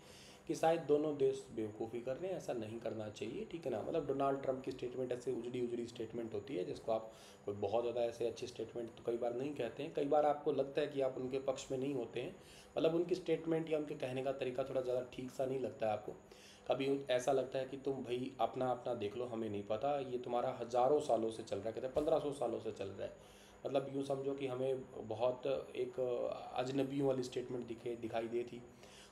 कि शायद दोनों देश बेवकूफ़ी कर रहे हैं, ऐसा नहीं करना चाहिए, ठीक है ना। मतलब डोनाल्ड ट्रंप की स्टेटमेंट ऐसे उजड़ी उजड़ी स्टेटमेंट होती है जिसको आप कोई बहुत ज़्यादा ऐसे अच्छी स्टेटमेंट तो कई बार नहीं कहते हैं, कई बार आपको लगता है कि आप उनके पक्ष में नहीं होते हैं, मतलब उनकी स्टेटमेंट या उनके कहने का तरीका थोड़ा ज़्यादा ठीक सा नहीं लगता है आपको। कभी ऐसा लगता है कि तुम भाई अपना अपना देख लो, हमें नहीं पता, ये तुम्हारा हज़ारों सालों से चल रहा है, कहते हैं 1500 सालों से चल रहा है। मतलब यूँ समझो कि हमें बहुत एक अजनबियों वाली स्टेटमेंट दिखाई दी थी।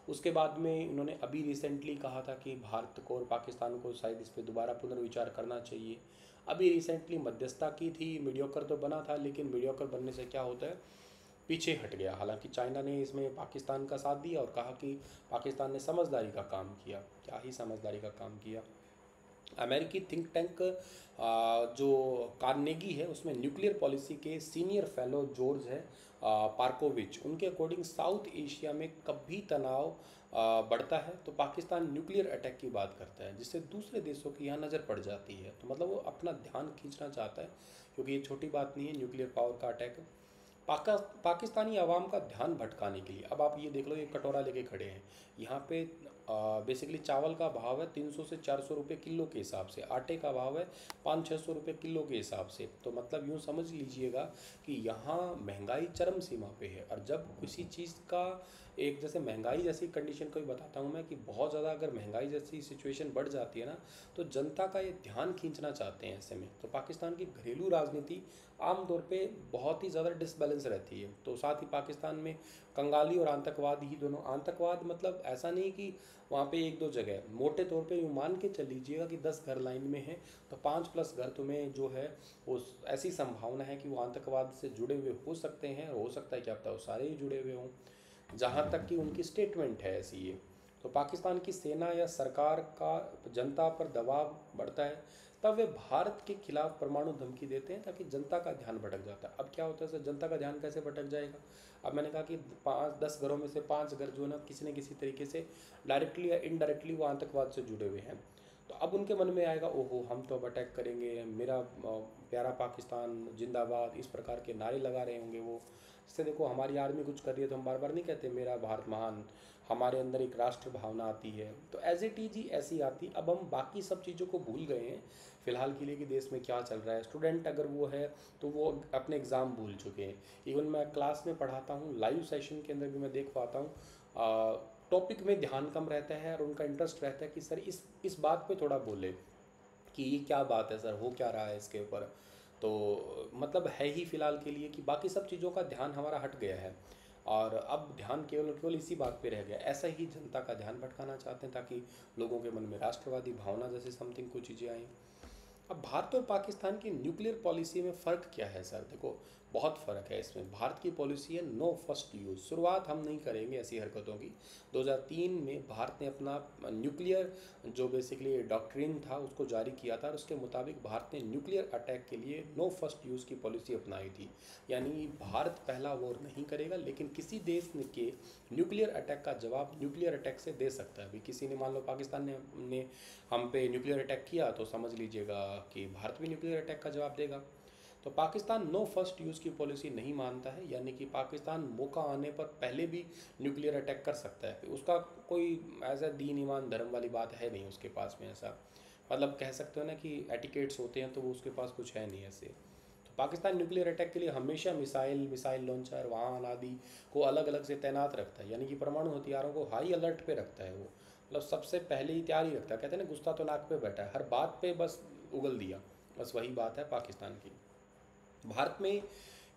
उसके बाद में उन्होंने अभी रिसेंटली कहा था कि भारत को और पाकिस्तान को शायद इस पर दोबारा पुनर्विचार करना चाहिए। अभी रिसेंटली मध्यस्थता की थी, मीडियोकर तो बना था, लेकिन मीडियोकर बनने से क्या होता है, पीछे हट गया। हालांकि चाइना ने इसमें पाकिस्तान का साथ दिया और कहा कि पाकिस्तान ने समझदारी का काम किया। क्या ही समझदारी का काम किया। अमेरिकी थिंक टैंक जो कार्नेगी है उसमें न्यूक्लियर पॉलिसी के सीनियर फेलो जॉर्ज है पार्कोविच, उनके अकॉर्डिंग साउथ एशिया में कभी तनाव बढ़ता है तो पाकिस्तान न्यूक्लियर अटैक की बात करता है, जिससे दूसरे देशों की यहाँ नज़र पड़ जाती है। तो मतलब वो अपना ध्यान खींचना चाहता है, क्योंकि ये छोटी बात नहीं है, न्यूक्लियर पावर का अटैक पाकिस्तानी आवाम का ध्यान भटकाने के लिए। अब आप ये देख लो, ये कटोरा लेके खड़े हैं, यहाँ पे बेसिकली चावल का भाव है 300 से 400 रुपये किलो के हिसाब से, आटे का भाव है 500-600 रुपये किलो के हिसाब से। तो मतलब यूँ समझ लीजिएगा कि यहाँ महंगाई चरम सीमा पे है। और जब किसी चीज़ का एक जैसे महंगाई जैसी कंडीशन को भी बताता हूँ मैं कि बहुत ज़्यादा अगर महंगाई जैसी सिचुएशन बढ़ जाती है ना तो जनता का ये ध्यान खींचना चाहते हैं ऐसे में। तो पाकिस्तान की घरेलू राजनीति आमतौर पे बहुत ही ज़्यादा डिसबैलेंस रहती है। तो साथ ही पाकिस्तान में कंगाली और आतंकवाद ही दोनों, आतंकवाद मतलब ऐसा नहीं कि वहाँ पे एक दो जगह, मोटे तौर पे यूँ मान के चल लीजिएगा कि 10 घर लाइन में है तो 5+ घर तुम्हें जो है वो ऐसी संभावना है कि वो आतंकवाद से जुड़े हुए हो सकते हैं, और हो सकता है कि अब तक वो सारे ही जुड़े हुए हों, जहाँ तक कि उनकी स्टेटमेंट है ऐसी है। तो पाकिस्तान की सेना या सरकार का जनता पर दबाव बढ़ता है तब वे भारत के खिलाफ परमाणु धमकी देते हैं ताकि जनता का ध्यान भटक जाता है। अब क्या होता है सर, जनता का ध्यान कैसे भटक जाएगा। अब मैंने कहा कि 5-10 घरों में से 5 घर जो है ना किसी न किसी तरीके से डायरेक्टली या इनडायरेक्टली वो आतंकवाद से जुड़े हुए हैं। तो अब उनके मन में आएगा, ओहो हम तो अब अटैक करेंगे, मेरा प्यारा पाकिस्तान जिंदाबाद, इस प्रकार के नारे लगा रहे होंगे वो। इससे देखो हमारी आर्मी कुछ कर रही है तो हम बार बार नहीं कहते मेरा भारत महान, हमारे अंदर एक राष्ट्र भावना आती है। तो एज इट इज ही ऐसी आती। अब हम बाकी सब चीज़ों को भूल गए हैं फ़िलहाल के लिए कि देश में क्या चल रहा है। स्टूडेंट अगर वो है तो वो अपने एग्ज़ाम भूल चुके हैं। इवन मैं क्लास में पढ़ाता हूँ, लाइव सेशन के अंदर भी मैं देख पाता हूँ टॉपिक में ध्यान कम रहता है और उनका इंटरेस्ट रहता है कि सर इस बात पे थोड़ा बोले कि ये क्या बात है सर, हो क्या रहा है इसके ऊपर। तो मतलब है ही फ़िलहाल के लिए कि बाकी सब चीज़ों का ध्यान हमारा हट गया है और अब ध्यान केवल केवल इसी बात पे रह गया। ऐसा ही जनता का ध्यान भटकाना चाहते हैं ताकि लोगों के मन में राष्ट्रवादी भावना जैसी समथिंग कुछ चीज़ें आएँ। अब भारत और पाकिस्तान की न्यूक्लियर पॉलिसी में फ़र्क क्या है सर? देखो, बहुत फ़र्क है इसमें। भारत की पॉलिसी है नो फर्स्ट यूज़, शुरुआत हम नहीं करेंगे ऐसी हरकतों की। 2003 में भारत ने अपना न्यूक्लियर जो बेसिकली डॉक्ट्रिन था उसको जारी किया था, और उसके मुताबिक भारत ने न्यूक्लियर अटैक के लिए नो फर्स्ट यूज़ की पॉलिसी अपनाई थी। यानी भारत पहला वॉर नहीं करेगा, लेकिन किसी देश के न्यूक्लियर अटैक का जवाब न्यूक्लियर अटैक से दे सकता है। अभी किसी ने, मान लो पाकिस्तान ने हम पे न्यूक्लियर अटैक किया, तो समझ लीजिएगा कि भारत भी न्यूक्लियर अटैक का जवाब देगा। तो पाकिस्तान नो फर्स्ट यूज़ की पॉलिसी नहीं मानता है, यानी कि पाकिस्तान मौका आने पर पहले भी न्यूक्लियर अटैक कर सकता है। उसका कोई ऐसा दीन ईमान धर्म वाली बात है नहीं उसके पास में, ऐसा मतलब कह सकते हो ना कि एटिकेट्स होते हैं, तो वो उसके पास कुछ है नहीं ऐसे। तो पाकिस्तान न्यूक्लियर अटैक के लिए हमेशा मिसाइल लॉन्चर, वाहन आदि को अलग अलग से तैनात रखता है, यानी कि परमाणु हथियारों को हाई अलर्ट पे रखता है वो, मतलब सबसे पहले ही तैयारी रखता है। कहते हैं ना, गुस्सा तो नाक पे बैठा है, हर बात पे बस उगल दिया, बस वही बात है पाकिस्तान की। भारत में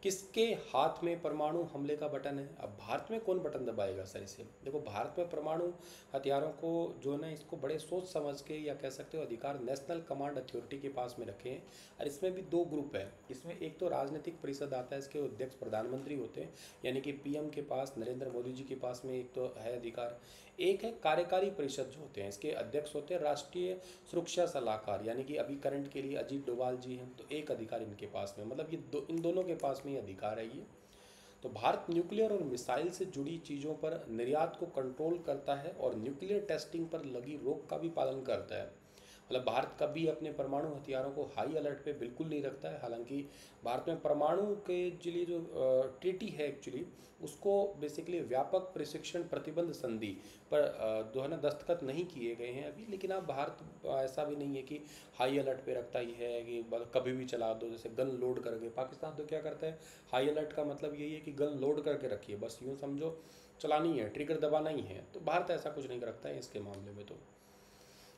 किसके हाथ में परमाणु हमले का बटन है? अब भारत में कौन बटन दबाएगा सर इसे? देखो, भारत में परमाणु हथियारों को जो है ना, इसको बड़े सोच समझ के, या कह सकते हो अधिकार नेशनल कमांड अथॉरिटी के पास में रखे हैं। और इसमें भी दो ग्रुप है। इसमें एक तो राजनीतिक परिषद आता है, इसके अध्यक्ष प्रधानमंत्री होते हैं, यानी कि पीएम के पास, नरेंद्र मोदी जी के पास में एक तो है अधिकार। एक है कार्यकारी परिषद जो होते हैं, इसके अध्यक्ष होते हैं राष्ट्रीय सुरक्षा सलाहकार, यानी कि अभी करंट के लिए अजीत डोभाल जी हैं, तो एक अधिकार इनके पास में, मतलब इन दोनों के पास में ये अधिकार है ये। तो भारत न्यूक्लियर और मिसाइल से जुड़ी चीज़ों पर निर्यात को कंट्रोल करता है, और न्यूक्लियर टेस्टिंग पर लगी रोक का भी पालन करता है। मतलब भारत कभी अपने परमाणु हथियारों को हाई अलर्ट पे बिल्कुल नहीं रखता है। हालांकि भारत में परमाणु के लिए जो ट्रीटी है एक्चुअली, उसको बेसिकली व्यापक प्रशिक्षण प्रतिबंध संधि पर जो है ना दस्तखत नहीं किए गए हैं अभी। लेकिन अब भारत ऐसा भी नहीं है कि हाई अलर्ट पे रखता ही है कि कभी भी चला दो, जैसे गन लोड करके। पाकिस्तान तो क्या करता है, हाई अलर्ट का मतलब यही है कि गन लोड करके रखिए, बस यूँ समझो चलानी है, ट्रिगर दबाना ही है। तो भारत ऐसा कुछ नहीं रखता है इसके मामले में तो।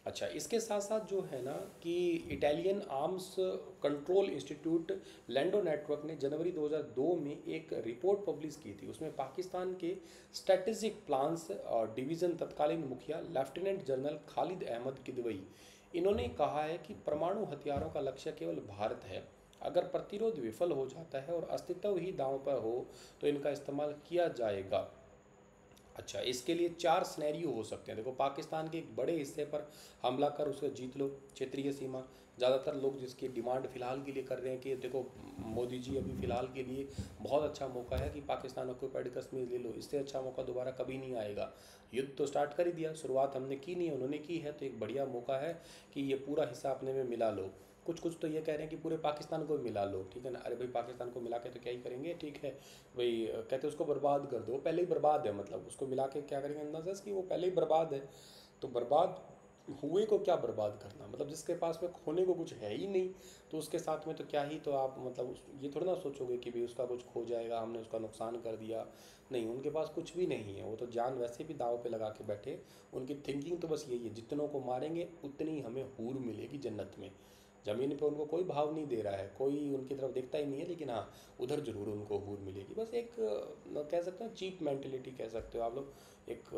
अच्छा, इसके साथ साथ जो है ना कि Italian arms control institute Landau network ने जनवरी 2002 में एक रिपोर्ट पब्लिश की थी। उसमें पाकिस्तान के स्ट्रेटेजिक प्लान्स और डिवीज़न तत्कालीन मुखिया लेफ्टिनेंट जनरल खालिद अहमद किदवई, इन्होंने कहा है कि परमाणु हथियारों का लक्ष्य केवल भारत है। अगर प्रतिरोध विफल हो जाता है और अस्तित्व ही दांव पर हो, तो इनका इस्तेमाल किया जाएगा। अच्छा, इसके लिए 4 सिनेरियो हो सकते हैं। देखो, पाकिस्तान के एक बड़े हिस्से पर हमला कर उसे जीत लो, क्षेत्रीय सीमा। ज़्यादातर लोग जिसकी डिमांड फ़िलहाल के लिए कर रहे हैं कि देखो, मोदी जी अभी फ़िलहाल के लिए बहुत अच्छा मौका है कि पाकिस्तान ऑक्यूपाइड कश्मीर ले लो, इससे अच्छा मौका दोबारा कभी नहीं आएगा। युद्ध तो स्टार्ट कर ही दिया, शुरुआत हमने की नहीं है, उन्होंने की है, तो एक बढ़िया मौका है कि ये पूरा हिस्सा अपने में मिला लो। कुछ कुछ तो ये कह रहे हैं कि पूरे पाकिस्तान को मिला लो, ठीक है ना। अरे भाई, पाकिस्तान को मिला के तो क्या ही करेंगे, ठीक है भाई। कहते उसको बर्बाद कर दो, पहले ही बर्बाद है, मतलब उसको मिला के क्या करेंगे, अंदाज़ कि वो पहले ही बर्बाद है। तो बर्बाद हुए को क्या बर्बाद करना, मतलब जिसके पास में खोने को कुछ है ही नहीं, तो उसके साथ में तो क्या ही, तो आप मतलब ये थोड़ा ना सोचोगे कि भाई उसका कुछ खो जाएगा, हमने उसका नुकसान कर दिया। नहीं, उनके पास कुछ भी नहीं है, वो तो जान वैसे भी दाव पे लगा के बैठे। उनकी थिंकिंग तो बस यही है, जितनों को मारेंगे उतनी हमें हूर मिलेगी जन्नत में। ज़मीन पे उनको कोई भाव नहीं दे रहा है, कोई उनकी तरफ देखता ही नहीं है, लेकिन हाँ, उधर ज़रूर उनको हूर मिलेगी। बस एक कह सकते हैं चीप मेंटेलिटी कह सकते हो आप लोग। एक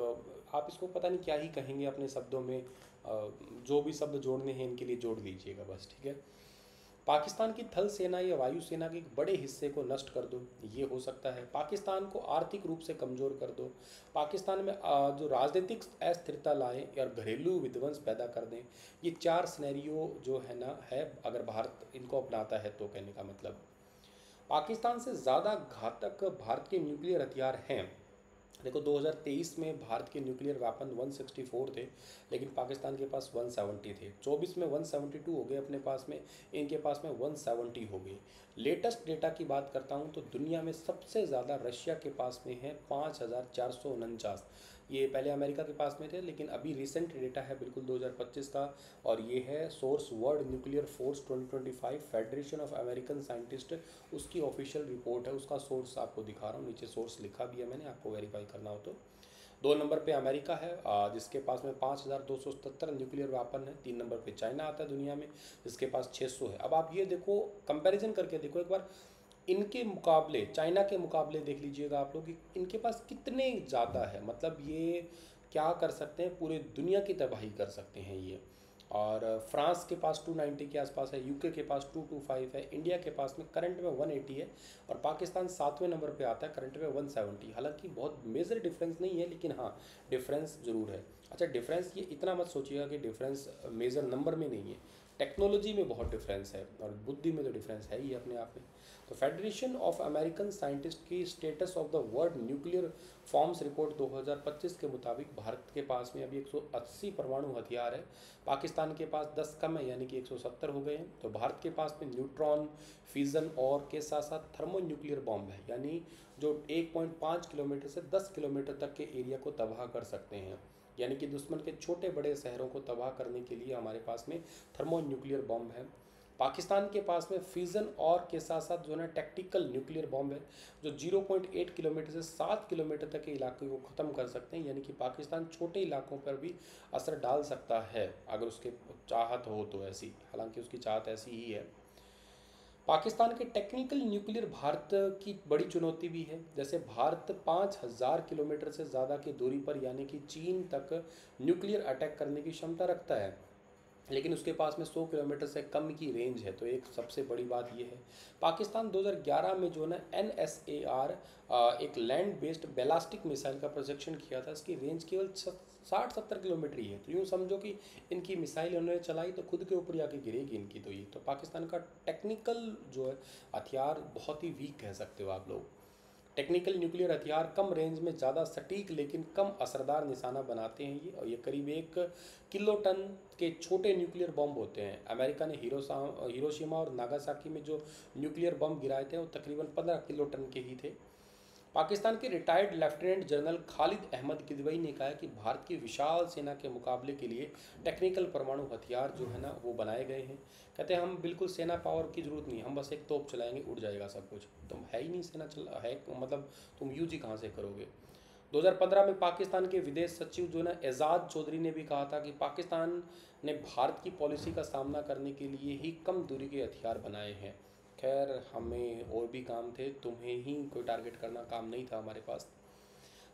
आप इसको पता नहीं क्या ही कहेंगे अपने शब्दों में, जो भी शब्द जोड़ने हैं इनके लिए जोड़ दीजिएगा बस, ठीक है। पाकिस्तान की थल सेना या वायुसेना के एक बड़े हिस्से को नष्ट कर दो, ये हो सकता है। पाकिस्तान को आर्थिक रूप से कमज़ोर कर दो, पाकिस्तान में जो राजनीतिक अस्थिरता लाएं या घरेलू विध्वंस पैदा कर दें। ये 4 सिनेरियो जो है ना है, अगर भारत इनको अपनाता है तो। कहने का मतलब, पाकिस्तान से ज़्यादा घातक भारत के न्यूक्लियर हथियार हैं। देखो, 2023 में भारत के न्यूक्लियर वेपन 164 थे, लेकिन पाकिस्तान के पास 170 थे। 24 में 172 हो गए अपने पास में, इनके पास में 170 हो गए। लेटेस्ट डेटा की बात करता हूँ तो दुनिया में सबसे ज़्यादा रशिया के पास में है 5449। ये पहले अमेरिका के पास में थे, लेकिन अभी रिसेंट डेटा है बिल्कुल 2025 का, और ये है source world nuclear force 2025 federation of American scientist, उसकी ऑफिशियल रिपोर्ट है। उसका सोर्स आपको दिखा रहा हूँ, नीचे सोर्स लिखा भी है मैंने, आपको वेरीफाई करना हो तो। 2 नंबर पे अमेरिका है, जिसके पास में 5277 न्यूक्लियर वेपन है। 3 नंबर पे चाइना आता है दुनिया में, जिसके पास 600 है। अब आप ये देखो, कंपैरिजन करके देखो एक बार, इनके मुकाबले, चाइना के मुकाबले देख लीजिएगा आप लोग कि इनके पास कितने ज़्यादा है। मतलब ये क्या कर सकते हैं, पूरे दुनिया की तबाही कर सकते हैं ये। और फ्रांस के पास 290 के आसपास है, यूके के पास 225 है, इंडिया के पास में करंट में 180 है और पाकिस्तान 7वें नंबर पे आता है करंट में 170। हालांकि बहुत मेजर डिफरेंस नहीं है, लेकिन हाँ डिफरेंस ज़रूर है। अच्छा, डिफरेंस ये इतना मत सोचिएगा कि डिफरेंस मेजर नंबर में नहीं है, टेक्नोलॉजी में बहुत डिफरेंस है और बुद्धि में तो डिफरेंस है ही अपने आप में। तो फेडरेशन ऑफ अमेरिकन साइंटिस्ट की status of the world nuclear forms report 2025 के मुताबिक भारत के पास में अभी 180 परमाणु हथियार है, पाकिस्तान के पास 10 कम है यानी कि 170 हो गए हैं। तो भारत के पास में न्यूट्रॉन, फिजन और के साथ साथ थर्मो न्यूक्लियर बॉम्ब है, यानी जो 1.5 किलोमीटर से 10 किलोमीटर तक के एरिया को तबाह कर सकते हैं, यानी कि दुश्मन के छोटे बड़े शहरों को तबाह करने के लिए हमारे पास में थर्मो न्यूक्लियर बॉम्ब है। पाकिस्तान के पास में फिजन और के साथ साथ जो है ना टैक्टिकल न्यूक्लियर बॉम्ब है, जो 0.8 किलोमीटर से 7 किलोमीटर तक के इलाके को ख़त्म कर सकते हैं, यानी कि पाकिस्तान छोटे इलाकों पर भी असर डाल सकता है अगर उसके चाहत हो तो ऐसी, हालांकि उसकी चाहत ऐसी ही है। पाकिस्तान के टेक्निकल न्यूक्लियर भारत की बड़ी चुनौती भी है। जैसे भारत 5000 किलोमीटर से ज़्यादा की दूरी पर यानी कि चीन तक न्यूक्लियर अटैक करने की क्षमता रखता है, लेकिन उसके पास में 100 किलोमीटर से कम की रेंज है। तो एक सबसे बड़ी बात यह है। पाकिस्तान 2011 में जो है ना NSAR एक लैंड बेस्ड बैलास्टिक मिसाइल का प्रशिक्षण किया था, इसकी रेंज केवल 60-70 किलोमीटर ही है। तो यूँ समझो कि इनकी मिसाइल उन्होंने चलाई तो खुद के ऊपर जाके गिरेगी इनकी। तो ये तो पाकिस्तान का टेक्निकल जो है हथियार बहुत ही वीक कह सकते हो आप लोग। टेक्निकल न्यूक्लियर हथियार कम रेंज में ज़्यादा सटीक लेकिन कम असरदार निशाना बनाते हैं ये, और ये करीब 1 किलोटन के छोटे न्यूक्लियर बॉम्ब होते हैं। अमेरिका ने हिरोशिमा और नागासाकी में जो न्यूक्लियर बम गिराए थे वो तकरीबन 15 किलोटन के ही थे। पाकिस्तान के retired lieutenant general Khalid Ahmed Kidwai ने कहा कि भारत की विशाल सेना के मुकाबले के लिए टेक्निकल परमाणु हथियार जो है ना वो बनाए गए हैं। कहते हैं हम बिल्कुल सेना पावर की ज़रूरत नहीं, हम बस एक तोप चलाएंगे उड़ जाएगा सब कुछ। तुम है ही नहीं सेना चल है, मतलब तुम यूज ही कहाँ से करोगे। 2015 में पाकिस्तान के विदेश सचिव जो ना एजाज चौधरी ने भी कहा था कि पाकिस्तान ने भारत की पॉलिसी का सामना करने के लिए ही कम दूरी के हथियार बनाए हैं। खैर हमें और भी काम थे, तुम्हें ही कोई टारगेट करना काम नहीं था हमारे पास।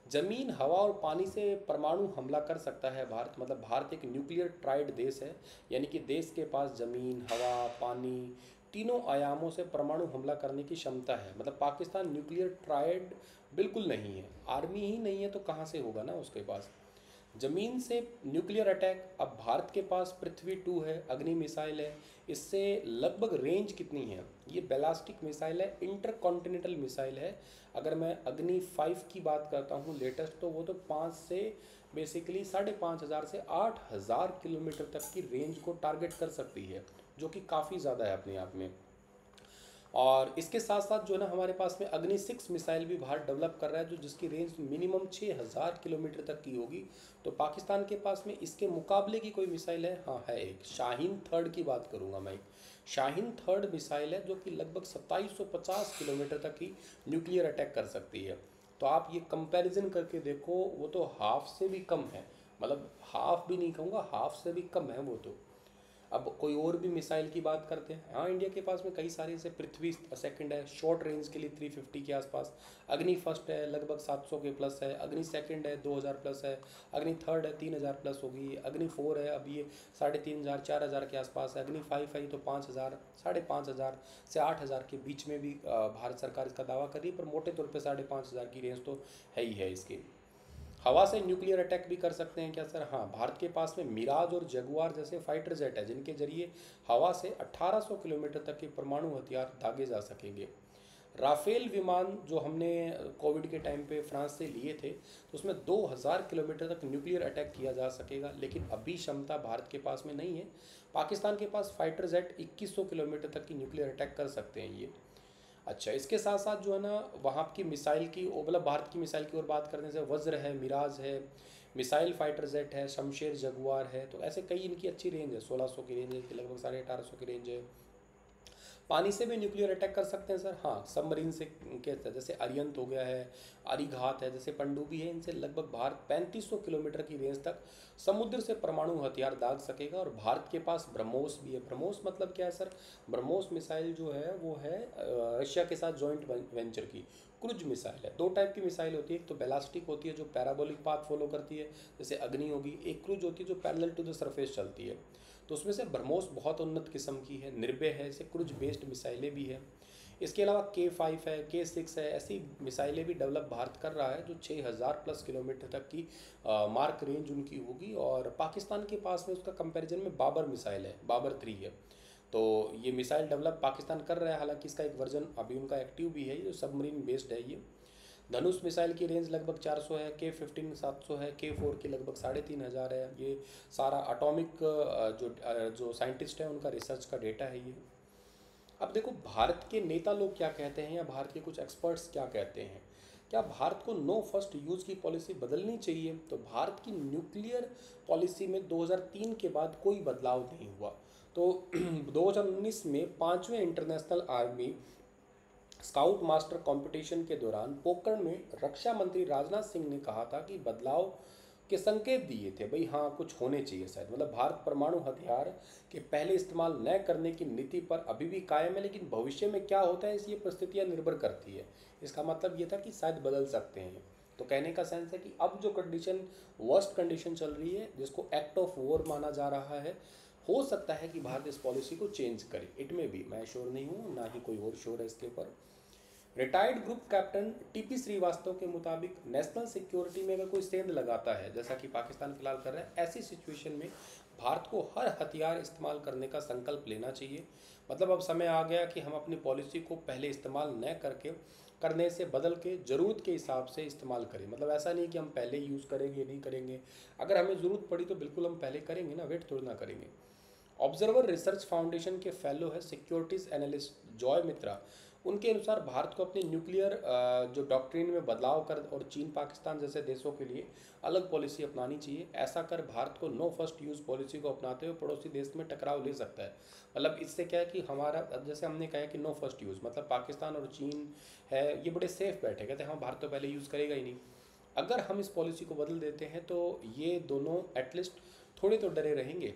जमीन, हवा और पानी से परमाणु हमला कर सकता है भारत, मतलब भारत एक न्यूक्लियर ट्राइड देश है, यानी कि देश के पास जमीन, हवा, पानी तीनों आयामों से परमाणु हमला करने की क्षमता है। मतलब पाकिस्तान न्यूक्लियर ट्राइड बिल्कुल नहीं है, आर्मी ही नहीं है तो कहाँ से होगा ना उसके पास। जमीन से न्यूक्लियर अटैक, अब भारत के पास पृथ्वी 2 है, अग्नि मिसाइल है, इससे लगभग रेंज कितनी है, ये बैलास्टिक मिसाइल है, इंटर कॉन्टिनेंटल मिसाइल है। अगर मैं अग्नि 5 की बात करता हूँ लेटेस्ट, तो वो तो 5 से बेसिकली 5,500 से 8,000 किलोमीटर तक की रेंज को टारगेट कर सकती है, जो कि काफ़ी ज़्यादा है अपने आप में। और इसके साथ साथ जो है ना हमारे पास में अग्नि 6 मिसाइल भी भारत डेवलप कर रहा है, जो जिसकी रेंज मिनिमम 6,000 किलोमीटर तक की होगी। तो पाकिस्तान के पास में इसके मुकाबले की कोई मिसाइल है? हाँ है, एक शाहीन थर्ड की बात करूँगा मैं। एक शाहीन थर्ड मिसाइल है जो कि लगभग 2750 किलोमीटर तक की न्यूक्लियर अटैक कर सकती है। तो आप ये कंपैरिजन करके देखो, वो तो हाफ से भी कम है, मतलब हाफ भी नहीं कहूँगा, हाफ से भी कम है वो तो। अब कोई और भी मिसाइल की बात करते हैं। हाँ इंडिया के पास में कई सारे, जैसे पृथ्वी सेकंड है शॉर्ट रेंज के लिए 350 के आसपास, अग्नि फर्स्ट है लगभग 700 के प्लस है, अग्नि सेकंड है 2000 प्लस है, अग्नि थर्ड है 3000 प्लस होगी, अग्नि 4 है अब ये 3500-4000 के आसपास है, अग्नि 5 है तो 5000 5,500 से 8,000 के बीच में भी भारत सरकार इसका दावा कर रही है, पर मोटे तौर पर 5,500 की रेंज तो है ही है इसकी। हवा से न्यूक्लियर अटैक भी कर सकते हैं क्या सर? हाँ, भारत के पास में मिराज और जगुआर जैसे फाइटर जेट है, जिनके जरिए हवा से 1800 किलोमीटर तक के परमाणु हथियार दागे जा सकेंगे। राफेल विमान जो हमने कोविड के टाइम पे फ्रांस से लिए थे, तो उसमें 2000 किलोमीटर तक न्यूक्लियर अटैक किया जा सकेगा, लेकिन अभी क्षमता भारत के पास में नहीं है। पाकिस्तान के पास फाइटर जेट 2100 किलोमीटर तक की न्यूक्लियर अटैक कर सकते हैं ये। अच्छा, इसके साथ साथ जो है ना वहाँ की मिसाइल की, मतलब भारत की मिसाइल की ओर बात करने से वज्र है, मिराज है, मिसाइल फाइटर जेट है, शमशेर जगुआर है, तो ऐसे कई इनकी अच्छी रेंज है। 1600 की रेंज है, लगभग 1850 की रेंज है। पानी से भी न्यूक्लियर अटैक कर सकते हैं सर? हाँ, सबमरीन से के जैसे अरियंत हो गया है, अरिघात है, जैसे पनडुब्बी है, इनसे लगभग भारत 3500 किलोमीटर की रेंज तक समुद्र से परमाणु हथियार दाग सकेगा। और भारत के पास ब्रह्मोस भी है। ब्रह्मोस मतलब क्या है सर? ब्रह्मोस मिसाइल जो है वो है रशिया के साथ जॉइंट वेंचर की क्रूज मिसाइल है। 2 टाइप की मिसाइल होती है, एक तो बैलास्टिक होती है जो पैराबोलिक पाथ फॉलो करती है जैसे अग्नि होगी, एक क्रूज होती है जो पैरेलल टू द सरफेस चलती है। तो उसमें से ब्रह्मोस बहुत उन्नत किस्म की है, निर्भय है, इसे क्रूज बेस्ड मिसाइलें भी है। इसके अलावा K5 है, K6 है, ऐसी मिसाइलें भी डेवलप भारत कर रहा है जो 6000 प्लस किलोमीटर तक की मार्क रेंज उनकी होगी। और पाकिस्तान के पास में उसका कंपैरिजन में बाबर मिसाइल है, बाबर 3 है। तो ये मिसाइल डेवलप पाकिस्तान कर रहा है, हालांकि इसका एक वर्जन अभी उनका एक्टिव भी है, जो सबमरीन बेस्ड है ये। धनुष मिसाइल की रेंज लगभग 400 है, K15 700 है, K4 की लगभग 3500 है। ये सारा एटॉमिक जो साइंटिस्ट है उनका रिसर्च का डेटा है ये। अब देखो भारत के नेता लोग क्या कहते हैं या भारत के कुछ एक्सपर्ट्स क्या कहते हैं। क्या भारत को नो फर्स्ट यूज़ की पॉलिसी बदलनी चाहिए? तो भारत की न्यूक्लियर पॉलिसी में 2003 के बाद कोई बदलाव नहीं हुआ। तो 2019 में 5वें international army scout master competition के दौरान पोखरण में रक्षा मंत्री राजनाथ सिंह ने कहा था कि बदलाव के संकेत दिए थे, भाई हाँ कुछ होने चाहिए शायद। मतलब भारत परमाणु हथियार के पहले इस्तेमाल न करने की नीति पर अभी भी कायम है, लेकिन भविष्य में क्या होता है इस ये परिस्थितियाँ निर्भर करती है। इसका मतलब ये था कि शायद बदल सकते हैं। तो कहने का सेंस है कि अब जो कंडीशन वर्स्ट कंडीशन चल रही है, जिसको एक्ट ऑफ वॉर माना जा रहा है, हो सकता है कि भारत इस पॉलिसी को चेंज करे। इट में भी, मैं श्योर नहीं हूँ, ना ही कोई और श्योर है इसके ऊपर। Retired group captain TP Srivastava के मुताबिक नेशनल सिक्योरिटी में अगर कोई सेंध लगाता है, जैसा कि पाकिस्तान फिलहाल कर रहा है, ऐसी सिचुएशन में भारत को हर हथियार इस्तेमाल करने का संकल्प लेना चाहिए। मतलब अब समय आ गया कि हम अपनी पॉलिसी को पहले इस्तेमाल न करके करने से बदल के ज़रूरत के हिसाब से इस्तेमाल करें। मतलब ऐसा नहीं कि हम पहले यूज़ करेंगे नहीं करेंगे, अगर हमें ज़रूरत पड़ी तो बिल्कुल हम पहले करेंगे ना, वेट थोड़ी ना करेंगे। ऑब्जर्वर रिसर्च फाउंडेशन के फेलो है सिक्योरिटीज एनालिस्ट जॉय मित्रा। उनके अनुसार भारत को अपनी न्यूक्लियर जो डॉक्ट्रिन में बदलाव कर और चीन पाकिस्तान जैसे देशों के लिए अलग पॉलिसी अपनानी चाहिए। ऐसा कर भारत को नो फर्स्ट यूज़ पॉलिसी को अपनाते हुए पड़ोसी देश में टकराव ले सकता है। मतलब इससे क्या है कि हमारा, जैसे हमने कहा कि नो फर्स्ट यूज़ मतलब पाकिस्तान और चीन है ये बड़े सेफ बैठे, कहते हैं हाँ भारत तो पहले यूज़ करेगा ही नहीं। अगर हम इस पॉलिसी को बदल देते हैं तो ये दोनों एटलीस्ट थोड़े तो डरे रहेंगे।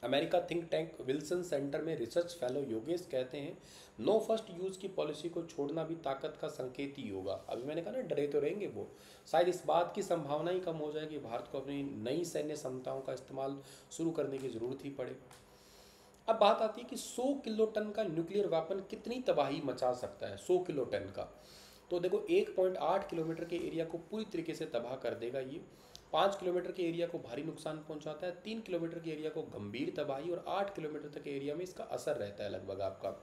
America think tank Wilson centre में रिसर्च फेलो योगेश कहते हैं, नो फर्स्ट यूज़ की पॉलिसी को छोड़ना भी ताकत का संकेत ही होगा। अभी मैंने कहा ना डरे तो रहेंगे वो, शायद इस बात की संभावना ही कम हो जाए कि भारत को अपनी नई सैन्य क्षमताओं का इस्तेमाल शुरू करने की ज़रूरत ही पड़े। अब बात आती है कि 100 किलो टन का न्यूक्लियर वेपन कितनी तबाही मचा सकता है। 100 किलो टन का, तो देखो 1.8 किलोमीटर के एरिया को पूरी तरीके से तबाह कर देगा ये। 5 किलोमीटर के एरिया को भारी नुकसान पहुंचाता है, 3 किलोमीटर के एरिया को गंभीर तबाही, और 8 किलोमीटर तक के एरिया में इसका असर रहता है लगभग आपका।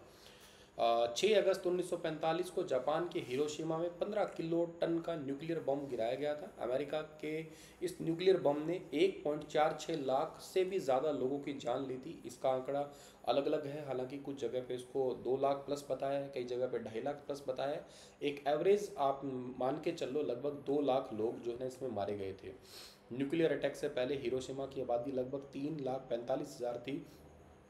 6 अगस्त 1945 को जापान के हिरोशिमा में 15 किलो टन का न्यूक्लियर बम गिराया गया था। अमेरिका के इस न्यूक्लियर बम ने 1.46 लाख से भी ज़्यादा लोगों की जान ली थी। इसका आंकड़ा अलग अलग है, हालांकि कुछ जगह पे इसको 2 लाख प्लस बताया है, कई जगह पे 2.5 लाख प्लस बताया है। एक एवरेज आप मान के चलो लगभग 2 लाख लोग जो है इसमें मारे गए थे। न्यूक्लियर अटैक से पहले हिरोशिमा की आबादी लगभग 3,45,000 थी,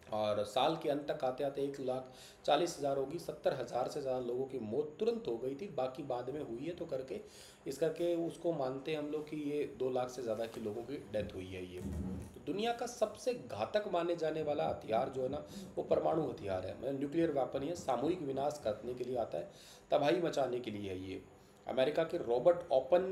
और साल के अंत तक आते आते 1,40,000 होगी। 70,000 से ज़्यादा लोगों की मौत तुरंत हो गई थी, बाकी बाद में हुई है। तो करके इस करके उसको मानते हैं हम लोग कि ये 2 लाख से ज़्यादा की लोगों की डेथ हुई है ये। तो दुनिया का सबसे घातक माने जाने वाला हथियार जो है ना, वो परमाणु हथियार है। मतलब न्यूक्लियर वेपन ये सामूहिक विनाश करने के लिए आता है, तबाही मचाने के लिए है ये। अमेरिका के रॉबर्ट ओपन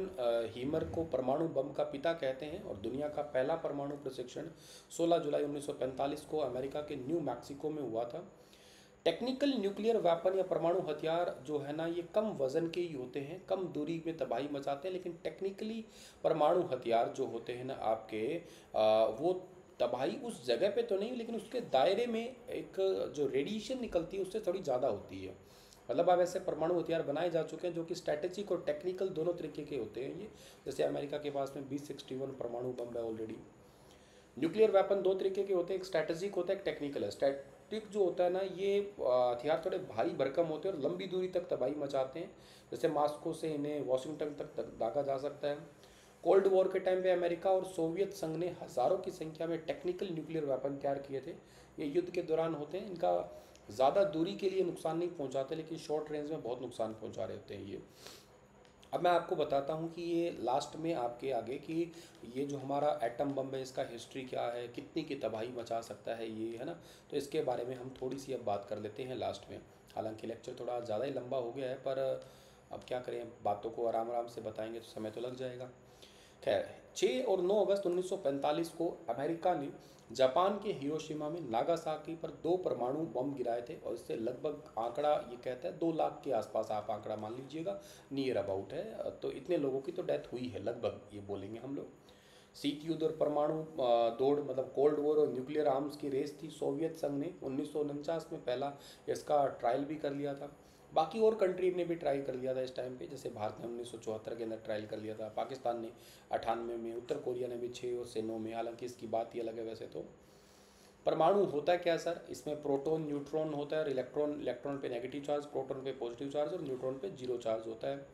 हीमर को परमाणु बम का पिता कहते हैं, और दुनिया का पहला परमाणु प्रशिक्षण 16 जुलाई 1945 को अमेरिका के न्यू मैक्सिको में हुआ था। टेक्निकल न्यूक्लियर वेपन या परमाणु हथियार जो है ना, ये कम वजन के ही होते हैं, कम दूरी में तबाही मचाते हैं। लेकिन टेक्निकली परमाणु हथियार जो होते हैं ना आपके, वो तबाही उस जगह पे तो नहीं, लेकिन उसके दायरे में एक जो रेडिएशन निकलती है उससे थोड़ी ज़्यादा होती है। मतलब अब ऐसे परमाणु हथियार बनाए जा चुके हैं जो कि स्ट्रैटेजिक और टेक्निकल दोनों तरीके के होते हैं ये। जैसे अमेरिका के पास में B61 परमाणु बम है ऑलरेडी। न्यूक्लियर वेपन दो तरीके के होते हैं, एक स्ट्रैटेजिक होता है, एक टेक्निकल है। स्ट्रैटेजिक जो होता है ना, ये हथियार थोड़े भारी भरकम होते हैं और लंबी दूरी तक तबाही मचाते हैं। जैसे मास्को से इन्हें वाशिंगटन तक दागा जा सकता है। कोल्ड वॉर के टाइम पे अमेरिका और सोवियत संघ ने हज़ारों की संख्या में टेक्निकल न्यूक्लियर वेपन तैयार किए थे। ये युद्ध के दौरान होते हैं, इनका ज़्यादा दूरी के लिए नुकसान नहीं पहुंचाते, लेकिन शॉर्ट रेंज में बहुत नुकसान पहुंचा रहे होते हैं ये। अब मैं आपको बताता हूँ कि ये लास्ट में आपके आगे कि ये जो हमारा एटम बम है इसका हिस्ट्री क्या है, कितनी की तबाही मचा सकता है ये, है ना। तो इसके बारे में हम थोड़ी सी अब बात कर लेते हैं लास्ट में। हालांकि लेक्चर थोड़ा ज़्यादा ही लंबा हो गया है, पर अब क्या करें, बातों को आराम आराम से बताएंगे तो समय तो लग जाएगा। खैर 6 और 9 अगस्त 1945 को अमेरिका ने जापान के हिरोशिमा में नागासाकी पर 2 परमाणु बम गिराए थे, और इससे लगभग आंकड़ा ये कहता है 2 लाख के आसपास आप आंकड़ा मान लीजिएगा, नियर अबाउट है। तो इतने लोगों की तो डेथ हुई है लगभग, ये बोलेंगे हम लोग। शीत युद्ध और परमाणु दौड़ मतलब कोल्ड वॉर और न्यूक्लियर आर्म्स की रेस थी। सोवियत संघ ने 1949 में पहला इसका ट्रायल भी कर लिया था। बाकी और कंट्री ने भी ट्राई कर लिया था इस टाइम पे, जैसे भारत ने 1974 के अंदर ट्रायल कर लिया था, पाकिस्तान ने 98 में, उत्तर कोरिया ने भी 6 और से 9 में। हालांकि इसकी बात ही अलग है वैसे तो। परमाणु होता क्या सर, इसमें प्रोटॉन न्यूट्रॉन होता है और इलेक्ट्रॉन, इलेक्ट्रॉन पे नेगेटिव चार्ज, प्रोटॉन पे पॉजिटिव चार्ज और न्यूट्रॉन पे जीरो चार्ज होता है।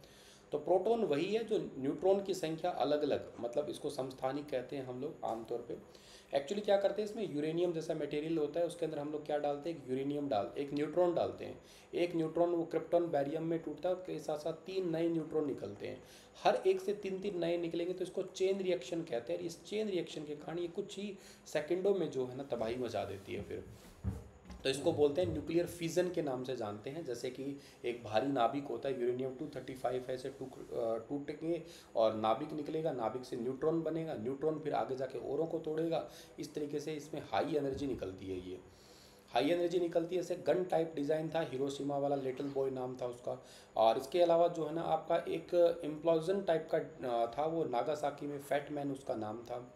तो प्रोटॉन वही है जो न्यूट्रॉन की संख्या अलग अलग, मतलब इसको समस्थानिक कहते हैं हम लोग आमतौर पे। एक्चुअली क्या करते हैं, इसमें यूरेनियम जैसा मटेरियल होता है, उसके अंदर हम लोग क्या डालते हैं, एक यूरेनियम एक न्यूट्रॉन डालते हैं। एक न्यूट्रॉन वो क्रिप्टॉन बैरियम में टूटता है, उसके साथ साथ 3 नए न्यूट्रॉन निकलते हैं। हर एक से 3-3 नए निकलेंगे, तो इसको चेन रिएक्शन कहते हैं। इस चेन रिएक्शन के कारण ये कुछ ही सेकंडों में जो है ना तबाही मचा देती है फिर। तो इसको बोलते हैं न्यूक्लियर फिजन के नाम से जानते हैं। जैसे कि एक भारी नाभिक होता है, यूरेनियम 235 ऐसे टूटेंगे और नाभिक निकलेगा, नाभिक से न्यूट्रॉन बनेगा, न्यूट्रॉन फिर आगे जाके औरों को तोड़ेगा। इस तरीके से इसमें हाई एनर्जी निकलती है, ये हाई एनर्जी निकलती है। ऐसे गन टाइप डिज़ाइन था, हिरोशिमा वाला लिटिल बॉय नाम था उसका। और इसके अलावा जो है ना आपका एक इम्प्लोजन टाइप का था, वो नागासाकी में फैट मैन उसका नाम था।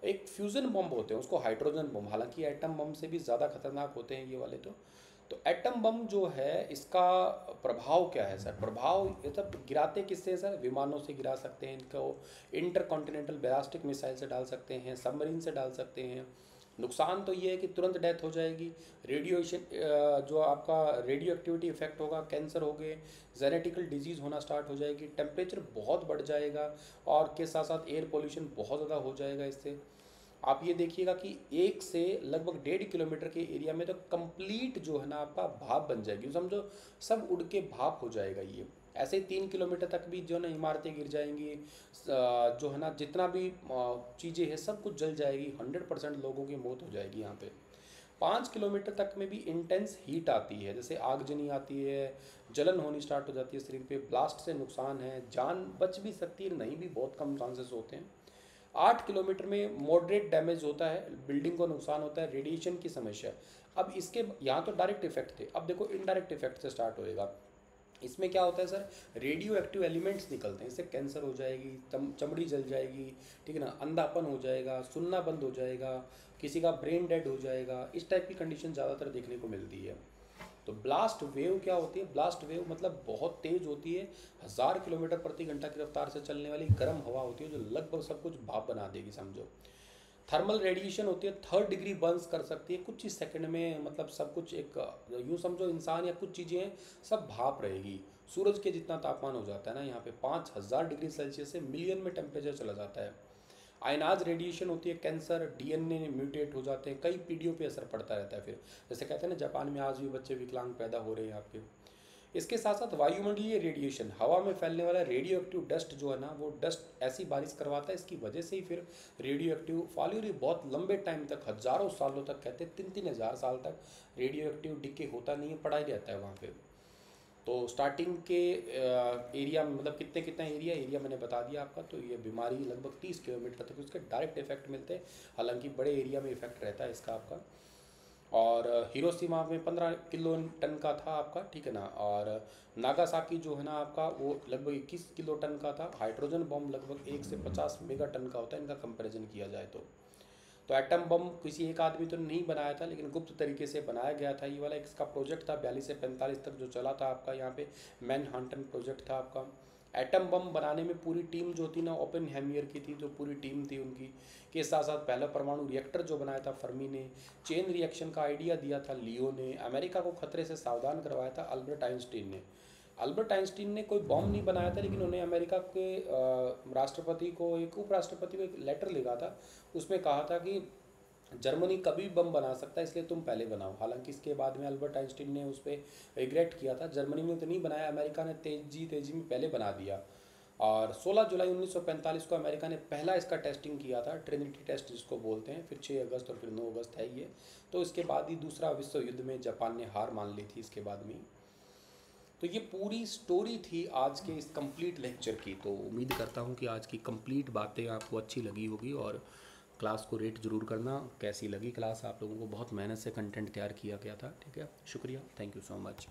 एक फ्यूज़न बम होते हैं उसको हाइड्रोजन बम, हालांकि एटम बम से भी ज़्यादा खतरनाक होते हैं ये वाले। तो एटम बम जो है इसका प्रभाव क्या है सर, प्रभाव ये सब गिराते किससे सर, विमानों से गिरा सकते हैं इनको, इंटर कॉन्टिनेंटल बैलिस्टिक मिसाइल से डाल सकते हैं, सबमरीन से डाल सकते हैं। नुकसान तो ये है कि तुरंत डेथ हो जाएगी, रेडिएशन जो आपका रेडियो एक्टिविटी इफेक्ट होगा, कैंसर हो गए, जेनेटिकल डिजीज़ होना स्टार्ट हो जाएगी, टेम्परेचर बहुत बढ़ जाएगा, और के साथ साथ एयर पोल्यूशन बहुत ज़्यादा हो जाएगा इससे। आप ये देखिएगा कि 1 से लगभग 1.5 किलोमीटर के एरिया में तो कंप्लीट जो है ना आपका भाप बन जाएगी, समझो सब उड़ के भाप हो जाएगा ये। ऐसे ही 3 किलोमीटर तक भी जो है ना इमारतें गिर जाएंगी, जो है ना जितना भी चीज़ें हैं सब कुछ जल जाएगी, 100% लोगों की मौत हो जाएगी यहाँ पे। 5 किलोमीटर तक में भी इंटेंस हीट आती है, जैसे आगजनी आती है, जलन होनी स्टार्ट हो जाती है शरीर पे, ब्लास्ट से नुकसान है, जान बच भी सकती है, नहीं भी बहुत कम चांसेस होते हैं। 8 किलोमीटर में मॉडरेट डैमेज होता है, बिल्डिंग को नुकसान होता है, रेडिएशन की समस्या। अब इसके यहाँ तो डायरेक्ट इफेक्ट थे, अब देखो इनडायरेक्ट इफेक्ट से स्टार्ट होएगा। इसमें क्या होता है सर, रेडियो एक्टिव एलिमेंट्स निकलते हैं, इससे कैंसर हो जाएगी, चमड़ी जल जाएगी, ठीक है ना, अंधापन हो जाएगा, सुनना बंद हो जाएगा, किसी का ब्रेन डेड हो जाएगा। इस टाइप की कंडीशन ज़्यादातर देखने को मिलती है। तो ब्लास्ट वेव क्या होती है, ब्लास्ट वेव मतलब बहुत तेज़ होती है, 1000 किलोमीटर प्रति घंटा की रफ्तार से चलने वाली गर्म हवा होती है जो लगभग सब कुछ भाप बना देगी समझो। थर्मल रेडिएशन होती है, 3rd डिग्री बर्न्स कर सकती है कुछ ही सेकंड में, मतलब सब कुछ एक यूँ समझो इंसान या कुछ चीज़ें हैं सब भाप रहेगी। सूरज के जितना तापमान हो जाता है ना यहाँ पे 5000 डिग्री सेल्सियस से मिलियन में टेम्परेचर चला जाता है। आयनाज रेडिएशन होती है, कैंसर, डीएनए म्यूटेट हो जाते हैं, कई पीढ़ियों पे असर पड़ता रहता है फिर। जैसे कहते हैं ना जापान में आज भी बच्चे विकलांग पैदा हो रहे हैं आपके। इसके साथ साथ वायुमंडलीय रेडिएशन, हवा में फैलने वाला रेडियो एक्टिव डस्ट जो है ना, वो डस्ट ऐसी बारिश करवाता है, इसकी वजह से ही फिर रेडियो एक्टिव फॉल हो रही बहुत लंबे टाइम तक, हज़ारों सालों तक, कहते हैं 3-3 हज़ार साल तक रेडियो एक्टिव डिके होता नहीं है, पड़ा ही रहता है वहाँ पे। तो स्टार्टिंग के एरिया में मतलब कितने कितना एरिया मैंने बता दिया आपका। तो ये बीमारी लगभग 30 किलोमीटर तक उसके डायरेक्ट इफेक्ट मिलते हैं, हालांकि बड़े एरिया में इफेक्ट रहता है इसका आपका। और हिरोशिमा में 15 किलो टन का था आपका, ठीक है ना, और नागासाकी जो है ना आपका वो लगभग 21 किलो टन का था। हाइड्रोजन बम लगभग 1 से 50 मेगा टन का होता है इनका कंपैरिजन किया जाए तो एटम बम किसी एक आदमी तो नहीं बनाया था, लेकिन गुप्त तरीके से बनाया गया था ये वाला। इसका प्रोजेक्ट था 42 से 45 तक जो चला था आपका, यहाँ पे मैनहट्टन प्रोजेक्ट था आपका। एटम बम बनाने में पूरी टीम जो थी ना ओपेनहेमियर की थी, जो पूरी टीम थी उनकी, के साथ साथ पहला परमाणु रिएक्टर जो बनाया था फर्मी ने, चेन रिएक्शन का आइडिया दिया था लियो ने, अमेरिका को खतरे से सावधान करवाया था अल्बर्ट आइंस्टीन ने। अल्बर्ट आइंस्टीन ने कोई बॉम्ब नहीं बनाया था, लेकिन उन्हें अमेरिका के राष्ट्रपति को, एक उपराष्ट्रपति को एक लेटर लिखा था, उसमें कहा था कि जर्मनी कभी बम बना सकता है, इसलिए तुम पहले बनाओ। हालांकि इसके बाद में अल्बर्ट आइंस्टीन ने उस पर रिग्रेट किया था, जर्मनी ने तो नहीं बनाया, अमेरिका ने तेजी में पहले बना दिया। और 16 जुलाई 1945 को अमेरिका ने पहला इसका टेस्टिंग किया था, ट्रिनिटी टेस्ट जिसको बोलते हैं। फिर 6 अगस्त और फिर 9 अगस्त है ये। तो इसके बाद ही दूसरा विश्व युद्ध में जापान ने हार मान ली थी इसके बाद में। तो ये पूरी स्टोरी थी आज के इस कंप्लीट लेक्चर की। तो उम्मीद करता हूँ कि आज की कंप्लीट बातें आपको अच्छी लगी होगी, और क्लास को रेट ज़रूर करना। कैसी लगी क्लास आप लोगों को? बहुत मेहनत से कंटेंट तैयार किया गया था। ठीक है, शुक्रिया, थैंक यू सो मच।